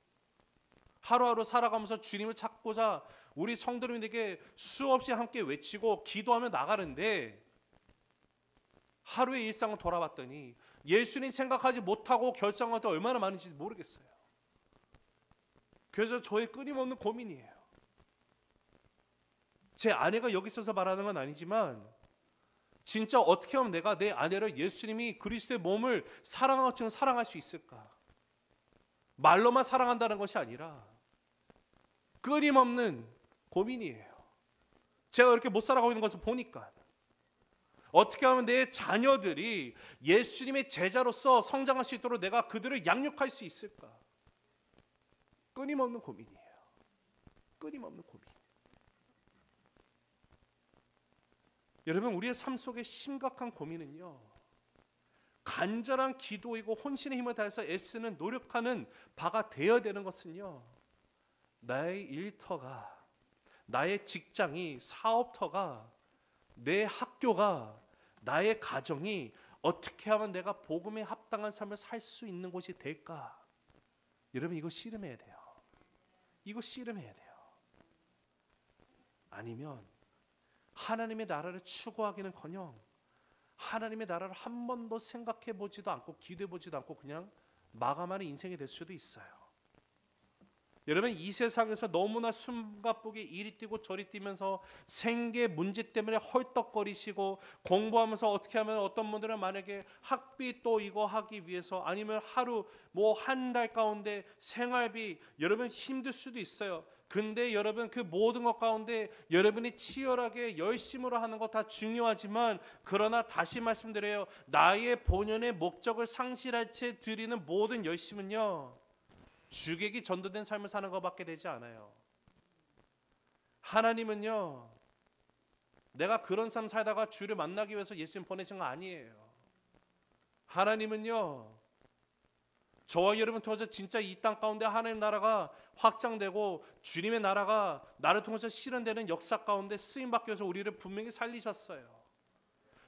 하루하루 살아가면서 주님을 찾고자 우리 성도님들에게 수없이 함께 외치고 기도하며 나가는데 하루의 일상을 돌아봤더니 예수님 생각하지 못하고 결정한 것도 얼마나 많은지 모르겠어요. 그래서 저의 끊임없는 고민이에요. 제 아내가 여기 있어서 말하는 건 아니지만 진짜 어떻게 하면 내가 내 아내를 예수님이 그리스도의 몸을 사랑한 것처럼 사랑할 수 있을까? 말로만 사랑한다는 것이 아니라 끊임없는 고민이에요. 제가 이렇게 못 살아가고 있는 것을 보니까 어떻게 하면 내 자녀들이 예수님의 제자로서 성장할 수 있도록 내가 그들을 양육할 수 있을까? 끊임없는 고민이에요. 끊임없는 고민. 여러분, 우리의 삶 속에 심각한 고민은요, 간절한 기도이고 혼신의 힘을 다해서 애쓰는 노력하는 바가 되어야 되는 것은요, 나의 일터가, 나의 직장이, 사업터가, 내 학교가, 나의 가정이 어떻게 하면 내가 복음에 합당한 삶을 살 수 있는 곳이 될까? 여러분, 이거 씨름해야 돼요. 이거 씨름해야 돼요. 아니면 하나님의 나라를 추구하기는커녕 하나님의 나라를 한 번도 생각해 보지도 않고 기도해 보지도 않고 그냥 마감하는 인생이 될 수도 있어요. 여러분, 이 세상에서 너무나 숨가쁘게 이리 뛰고 저리 뛰면서 생계 문제 때문에 헐떡거리시고 공부하면서 어떻게 하면 어떤 분들은 만약에 학비 또 이거 하기 위해서 아니면 하루 뭐 한 달 가운데 생활비, 여러분 힘들 수도 있어요. 근데 여러분, 그 모든 것 가운데 여러분이 치열하게 열심으로 하는 것 다 중요하지만, 그러나 다시 말씀드려요, 나의 본연의 목적을 상실한 채 드리는 모든 열심은요, 주객이 전도된 삶을 사는 것밖에 되지 않아요. 하나님은요, 내가 그런 삶 살다가 주를 만나기 위해서 예수님 보내신 거 아니에요. 하나님은요, 저와 여러분 통해서 진짜 이 땅 가운데 하나님 나라가 확장되고 주님의 나라가 나를 통해서 실현되는 역사 가운데 쓰임받기 위해서 우리를 분명히 살리셨어요.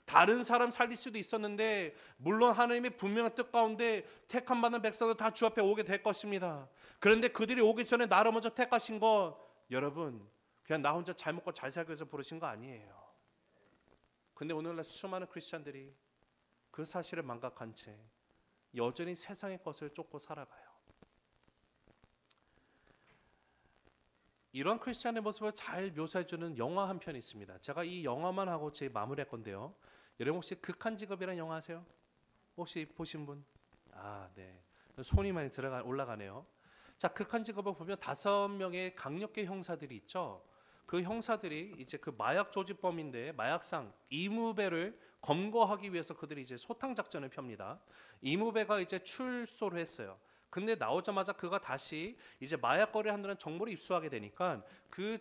다른 사람 살릴 수도 있었는데 물론 하나님의 분명한 뜻 가운데 택함 받는 백성들 다 주 앞에 오게 될 것입니다. 그런데 그들이 오기 전에 나를 먼저 택하신 것, 여러분 그냥 나 혼자 잘 먹고 잘 살기 위해서 부르신 거 아니에요. 근데 오늘날 수많은 크리스찬들이 그 사실을 망각한 채 여전히 세상의 것을 쫓고 살아가요. 이런 크리스찬의 모습을 잘 묘사해주는 영화 한 편이 있습니다. 제가 이 영화만 하고 제 마무리할 건데요. 여러분 혹시 극한 직업이라는 영화 아세요? 혹시 보신 분? 아, 네. 손이 많이 올라가네요. 자, 극한 직업을 보면 5명의 강력계 형사들이 있죠. 그 형사들이 이제 그 마약 조직범인데 마약상 이무배를 검거하기 위해서 그들이 이제 소탕 작전을 펴니다. 이무배가 이제 출소를 했어요. 근데 나오자마자 그가 다시 이제 마약 거래를 한다는 정보를 입수하게 되니까 그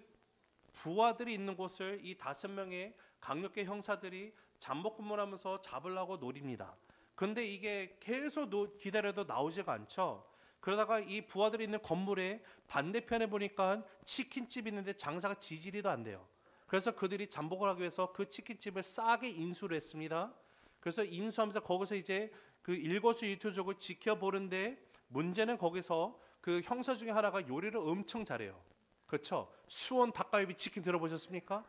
부하들이 있는 곳을 이 5명의 강력계 형사들이 잠복 근무를 하면서 잡으려고 노립니다. 근데 이게 계속 기다려도 나오지가 않죠. 그러다가 이 부하들이 있는 건물의 반대편에 보니까 치킨집이 있는데 장사가 지지리도 안 돼요. 그래서 그들이 잠복을 하기 위해서 그 치킨집을 싸게 인수를 했습니다. 그래서 인수하면서 거기서 이제 그 일거수일투족을 지켜보는데 문제는 거기서 그 형사 중에 하나가 요리를 엄청 잘해요. 그렇죠? 수원 닭갈비 치킨 들어보셨습니까?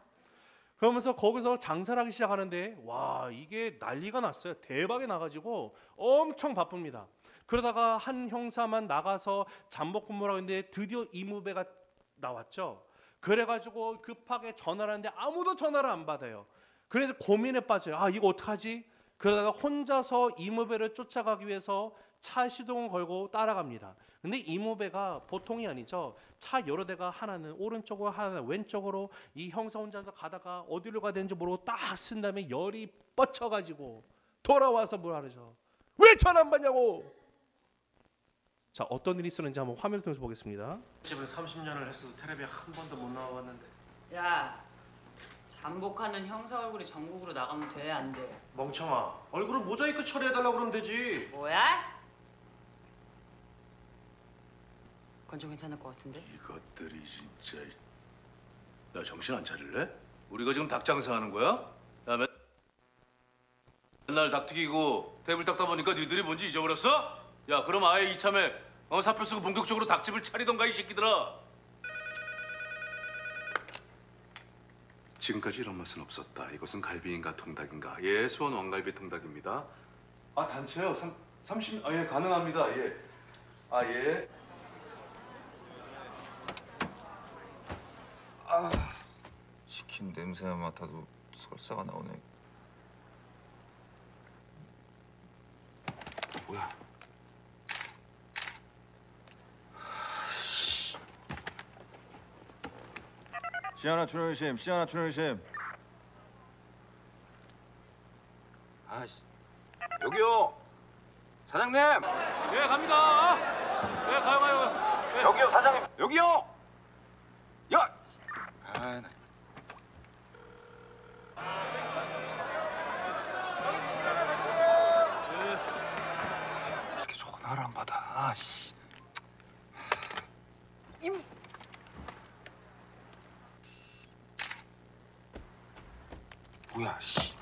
그러면서 거기서 장사를 하기 시작하는데 와, 이게 난리가 났어요. 대박이 나가지고 엄청 바쁩니다. 그러다가 한 형사만 나가서 잠복 근무를 하는데 드디어 이무배가 나왔죠. 그래가지고 급하게 전화를 하는데 아무도 전화를 안 받아요. 그래서 고민에 빠져요. 아, 이거 어떡하지? 그러다가 혼자서 이무배를 쫓아가기 위해서 차 시동을 걸고 따라갑니다. 근데 이무배가 보통이 아니죠. 차 여러 대가 하나는 오른쪽으로 하나는 왼쪽으로 이 형사 혼자서 가다가 어디로 가야 되는지 모르고 딱 쓴 다음에 열이 뻗쳐가지고 돌아와서 뭐라 그러죠. 왜 전화 안 받냐고. 자, 어떤 일이 있었는지 한번 화면을 통해서 보겠습니다. 집을 30년을 했어도 텔레비에 한 번도 못 나와봤는데. 야, 잠복하는 형사 얼굴이 전국으로 나가면 돼, 안 돼? 멍청아, 얼굴은 모자이크 처리해달라고 그러면 되지. 뭐야? 그건 좀 괜찮을 것 같은데? 이것들이 진짜. 야, 정신 안 차릴래? 우리가 지금 닭 장사하는 거야? 야, 맨날 닭 튀기고 테이블 닦다 보니까 니들이 뭔지 잊어버렸어? 야, 그럼 아예 이참에 사표 쓰고 본격적으로 닭집을 차리던가 이 새끼들아. 지금까지 이런 맛은 없었다. 이것은 갈비인가 통닭인가? 예, 수원 왕갈비 통닭입니다. 아, 단체요? 30... 아, 예, 가능합니다. 예. 아, 예. 치킨 냄새만 맡아도 설사가 나오네. 뭐야? 시아나 출연심, 시아나 출연심. 아씨, 여기요, 사장님. 예, 갑니다. 예, 가요. 예. 여기요, 사장님. 여기요. 야. 아, 나. 이렇게 전화를 안 받아. 아씨. 이부. 뭐야, 씨.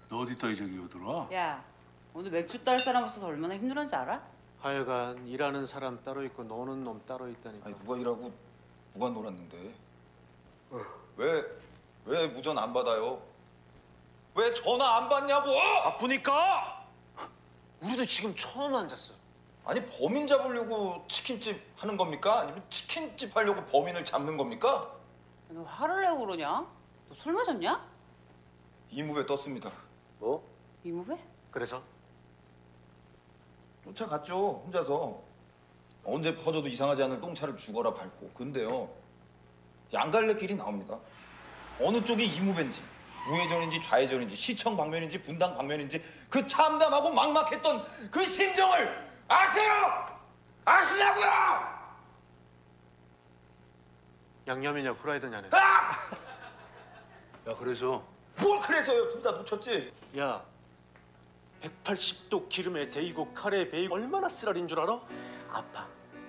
너 어디 떠 저기 오더라? 야, 오늘 맥주 딸 사람 없어서 얼마나 힘들었는지 알아? 하여간 일하는 사람 따로 있고 노는 놈 따로 있다니까. 아니 누가 일하고 누가 놀았는데? 왜 무전 안 받아요? 왜 전화 안 받냐고? 바쁘니까. 우리도 지금 처음 앉았어. 아니 범인 잡으려고 치킨집 하는 겁니까? 아니면 치킨집 하려고 범인을 잡는 겁니까? 너 화를 내고 그러냐? 너 술 마셨냐? 이무배 떴습니다. 뭐? 이모배? 그래서? 쫓아갔죠, 혼자서. 언제 퍼져도 이상하지 않을 똥차를 죽어라 밟고. 근데요, 양갈래 길이 나옵니다. 어느 쪽이 이무배인지, 우회전인지 좌회전인지, 시청 방면인지 분당 방면인지 그 참담하고 막막했던 그 심정을 아세요? 아시냐고요? 양념이냐 후라이드냐네. 야, 그래서 뭘 그래서요? 둘 다 놓쳤지? 야, 180도 기름에 데이고 카레에 베이고 얼마나 쓰라린 줄 알아? 아빠,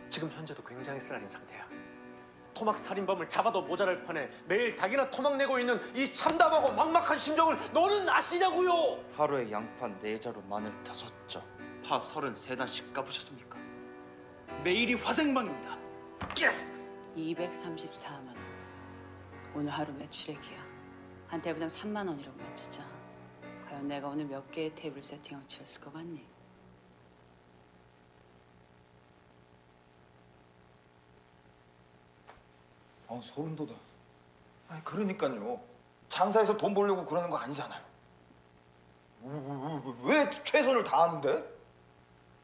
지금 현재도 굉장히 쓰라린 상태야. 더 토막 살인범을 잡아도 모자랄 판에 매일 닭이나 토막 내고 있는 이 참담하고 막막한 심정을 너는 아시냐고요? 하루에 양파 4자루 마늘 5자 파 33단씩 까부셨습니까? 매일이 화생방입니다. 예스! 234만 원. 오늘 하루 매출액이야. 한 테이블당 3만 원이라고 진짜. 과연 내가 오늘 몇 개의 테이블 세팅하고 치웠을 것 같니? 소름 돋아. 아니 그러니까요. 장사해서 돈 벌려고 그러는 거 아니잖아요. 왜 최선을 다하는데?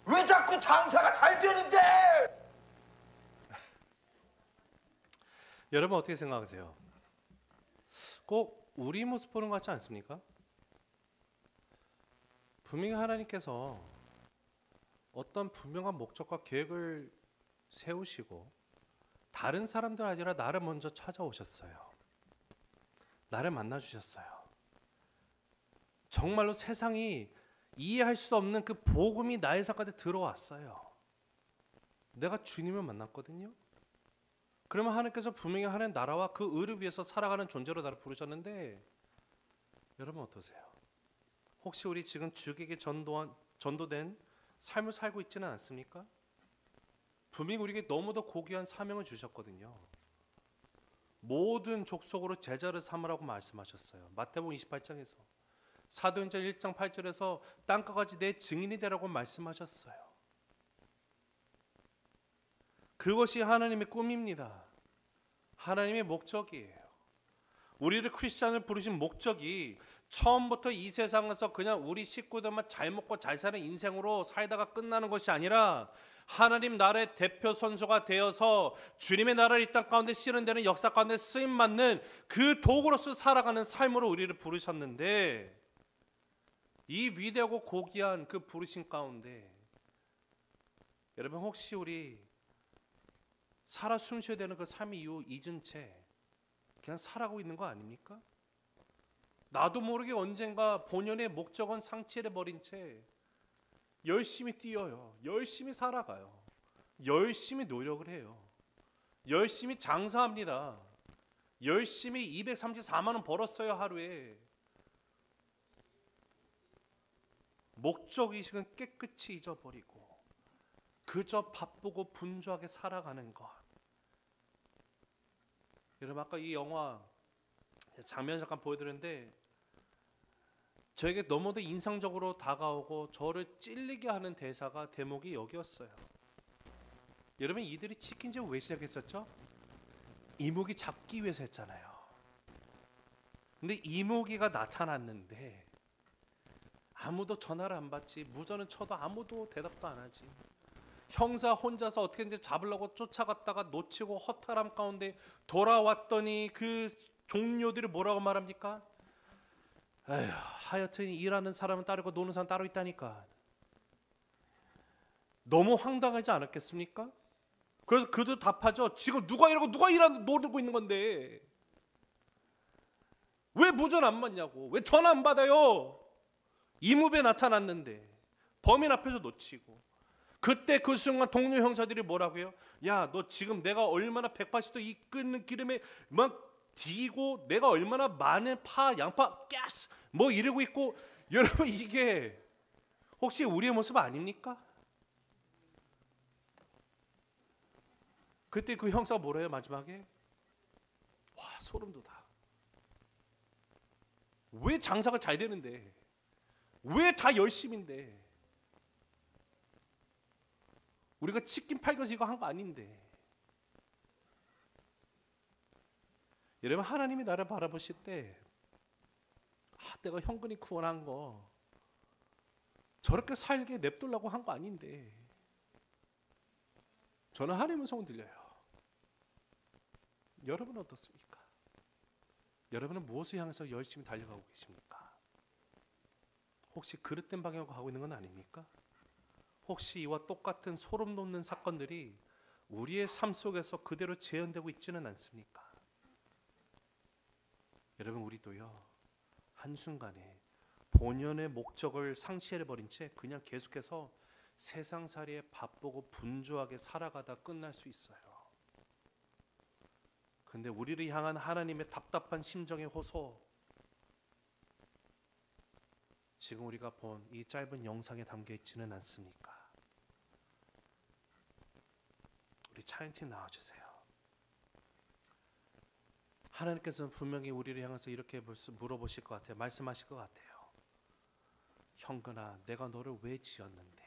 왜 자꾸 장사가 잘 되는데? 여러분 어떻게 생각하세요? 꼭 우리 모습 보는 것 같지 않습니까? 분명히 하나님께서 어떤 분명한 목적과 계획을 세우시고 다른 사람들 아니라 나를 먼저 찾아오셨어요. 나를 만나 주셨어요. 정말로 세상이 이해할 수 없는 그 복음이 나의 삶까지 들어왔어요. 내가 주님을 만났거든요. 그러면 하나님께서 분명히 하나님 나라와 그 의를 위해서 살아가는 존재로 나를 부르셨는데 여러분 어떠세요? 혹시 우리 지금 주에게 전도된 삶을 살고 있지는 않습니까? 분명히 우리에게 너무도 고귀한 사명을 주셨거든요. 모든 족속으로 제자를 삼으라고 말씀하셨어요. 마태복음 28장에서 사도행전 1장 8절에서 땅과 같이 내 증인이 되라고 말씀하셨어요. 그것이 하나님의 꿈입니다. 하나님의 목적이에요. 우리를 크리스찬을 부르신 목적이 처음부터 이 세상에서 그냥 우리 식구들만 잘 먹고 잘 사는 인생으로 살다가 끝나는 것이 아니라 하나님 나라의 대표 선수가 되어서 주님의 나라를 이 땅 가운데 실현되는 역사 가운데 쓰임받는 그 도구로서 살아가는 삶으로 우리를 부르셨는데 이 위대하고 고귀한 그 부르심 가운데 여러분 혹시 우리 살아 숨쉬어야 되는 그 삶의 이유 잊은 채 그냥 살아가고 있는 거 아닙니까? 나도 모르게 언젠가 본연의 목적은 상실해버린 채 열심히 뛰어요. 열심히 살아가요. 열심히 노력을 해요. 열심히 장사합니다. 열심히 234만 원 벌었어요 하루에. 목적의식은 깨끗이 잊어버리고 그저 바쁘고 분주하게 살아가는 것. 여러분 아까 이 영화 장면 잠깐 보여드렸는데 저에게 너무도 인상적으로 다가오고 저를 찔리게 하는 대사가 대목이 여기였어요. 여러분 이들이 치킨집 왜 시작했었죠? 이무기 잡기 위해서 했잖아요. 근데 이무기가 나타났는데 아무도 전화를 안 받지. 무전을 쳐도 아무도 대답도 안 하지. 형사 혼자서 어떻게든지 잡으려고 쫓아갔다가 놓치고 허탈함 가운데 돌아왔더니 그 종료들이 뭐라고 말합니까? 에휴, 하여튼 일하는 사람은 따르고 노는 사람은 따로 있다니까. 너무 황당하지 않았겠습니까? 그래서 그도 답하죠. 지금 누가 일하고 누가 일하고 놀고 있는 건데 왜 무전 안 받냐고. 왜 전화 안 받아요. 이무배 나타났는데 범인 앞에서 놓치고. 그때 그 순간 동료 형사들이 뭐라고요? 야, 너 지금 내가 얼마나 180도 이끄는 기름에 막 뒤고 내가 얼마나 많은 파, 양파, 가스 뭐 이러고 있고. 여러분 이게 혹시 우리의 모습 아닙니까? 그때 그 형사가 뭐래요 마지막에? 와 소름 돋아. 왜 장사가 잘 되는데 왜 다 열심인데 우리가 치킨 팔겨서 이거 한 거 아닌데. 여러분 하나님이 나를 바라보실 때 내가 현근이 구원한 거 저렇게 살게 냅두려고 한 거 아닌데. 저는 하나님의 소원 들려요. 여러분은 어떻습니까? 여러분은 무엇을 향해서 열심히 달려가고 계십니까? 혹시 그릇된 방향으로 가고 있는 건 아닙니까? 혹시 이와 똑같은 소름 돋는 사건들이 우리의 삶 속에서 그대로 재현되고 있지는 않습니까? 여러분 우리도요 한순간에 본연의 목적을 상실해버린 채 그냥 계속해서 세상살이에 바쁘고 분주하게 살아가다 끝날 수 있어요. 근데 우리를 향한 하나님의 답답한 심정의 호소, 지금 우리가 본 이 짧은 영상에 담겨 있지는 않습니까? 우리 차인팀 나와주세요. 하나님께서는 분명히 우리를 향해서 이렇게 물어보실 것 같아요. 말씀하실 것 같아요. 형근아, 내가 너를 왜 지었는데?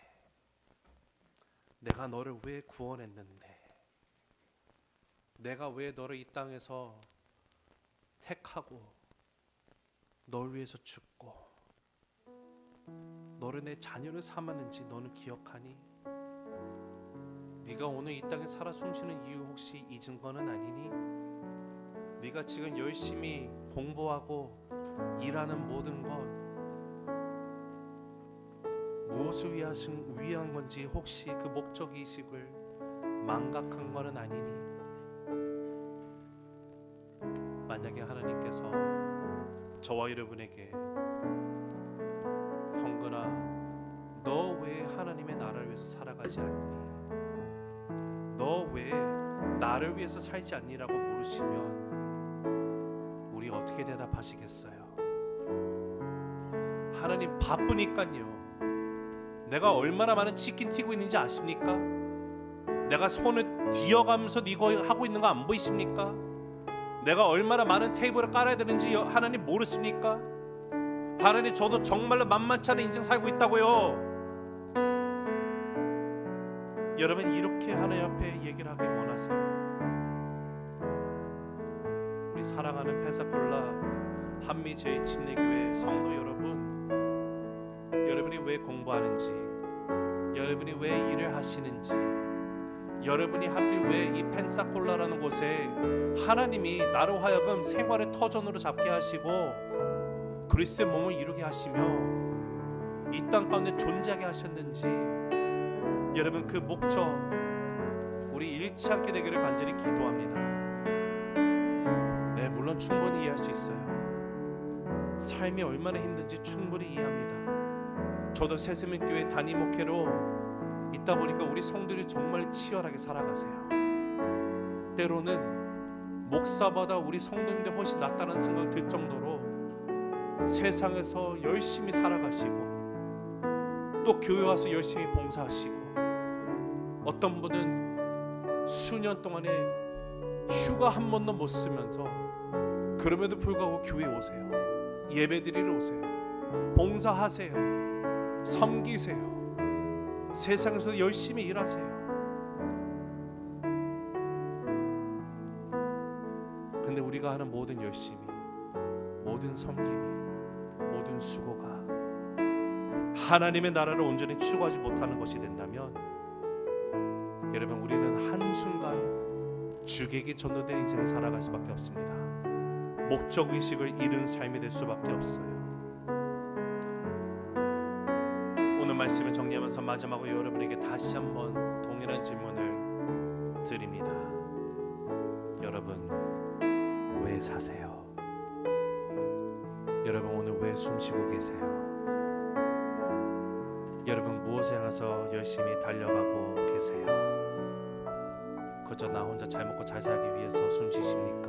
내가 너를 왜 구원했는데? 내가 왜 너를 이 땅에서 택하고 널 위해서 죽고 너를 내 자녀를 삼았는지 너는 기억하니? 네가 오늘 이 땅에 살아 숨쉬는 이유 혹시 잊은 거는 아니니? 네가 지금 열심히 공부하고 일하는 모든 것 무엇을 위한 건지 혹시 그 목적의식을 망각한 거는 아니니? 만약에 하나님께서 저와 여러분에게 형근아, 너 왜 하나님의 나라를 위해서 살아가지 않니? 너 왜 나를 위해서 살지 않니라고 물으시면 우리 어떻게 대답하시겠어요? 하나님 바쁘니까요. 내가 얼마나 많은 치킨 튀고 있는지 아십니까? 내가 손을 뒤어가면서 이거 하고 있는 거 안 보이십니까? 내가 얼마나 많은 테이블을 깔아야 되는지 하나님 모르십니까? 하나님, 저도 정말로 만만치 않은 인생 살고 있다고요. 여러분, 이렇게 하나님 앞에 얘기를 하길 원하세요? 우리 사랑하는 펜사콜라 한미 제2침례교회 성도 여러분, 여러분이 왜 공부하는지, 여러분이 왜 일을 하시는지, 여러분이 하필 왜 이 펜사콜라라는 곳에 하나님이 나로 하여금 생활의 터전으로 잡게 하시고 그리스도의 몸을 이루게 하시며 이 땅 가운데 존재하게 하셨는지, 여러분 그 목적 우리 잃지 않게 되기를 간절히 기도합니다. 네, 물론 충분히 이해할 수 있어요. 삶이 얼마나 힘든지 충분히 이해합니다. 저도 새세민교회 담임 목회로 있다 보니까 우리 성들이 정말 치열하게 살아가세요. 때로는 목사보다 우리 성도님들 훨씬 낫다는 생각이 들 정도로 세상에서 열심히 살아가시고 또 교회 와서 열심히 봉사하시고 어떤 분은 수년 동안에 휴가 한 번도 못 쓰면서 그럼에도 불구하고 교회에 오세요. 예배드리러 오세요. 봉사하세요. 섬기세요. 세상에서 열심히 일하세요. 근데 우리가 하는 모든 열심이, 모든 섬김이, 모든 수고가 하나님의 나라를 온전히 추구하지 못하는 것이 된다면 여러분, 우리는 한순간 주객이 전도된 인생을 살아갈 수밖에 없습니다. 목적의식을 잃은 삶이 될 수밖에 없어요. 오늘 말씀을 정리하면서 마지막으로 여러분에게 다시 한번 동일한 질문을 드립니다. 여러분, 왜 사세요? 여러분, 오늘 왜 숨쉬고 계세요? 여러분, 무엇을 향해서 열심히 달려가고 계세요? 그저 나 혼자 잘 먹고 잘 살기 위해서 숨쉬십니까?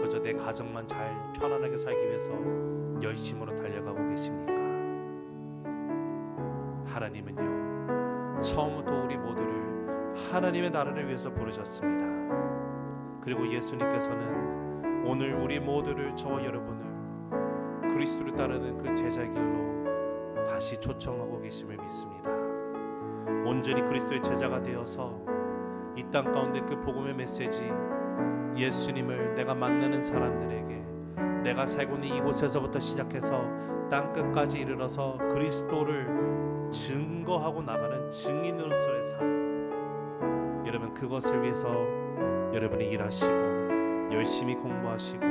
그저 내 가정만 잘 편안하게 살기 위해서 열심으로 달려가고 계십니까? 하나님은요, 처음부터 우리 모두를 하나님의 나라를 위해서 부르셨습니다. 그리고 예수님께서는 오늘 우리 모두를, 저와 여러분을 그리스도를 따르는 그 제자의 길로 다시 초청하고 계심을 믿습니다. 온전히 그리스도의 제자가 되어서 이 땅 가운데 그 복음의 메시지, 예수님을 내가 만나는 사람들에게 내가 살고 있는 이곳에서부터 시작해서 땅 끝까지 이르러서 그리스도를 증거하고 나가는 증인으로서의 삶, 여러분 그것을 위해서 여러분이 일하시고 열심히 공부하시고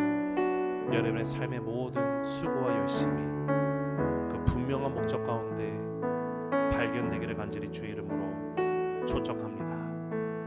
여러분의 삶의 모든 수고와 열심이 그 분명한 목적 가운데 발견되기를 간절히 주 이름으로 초청합니다.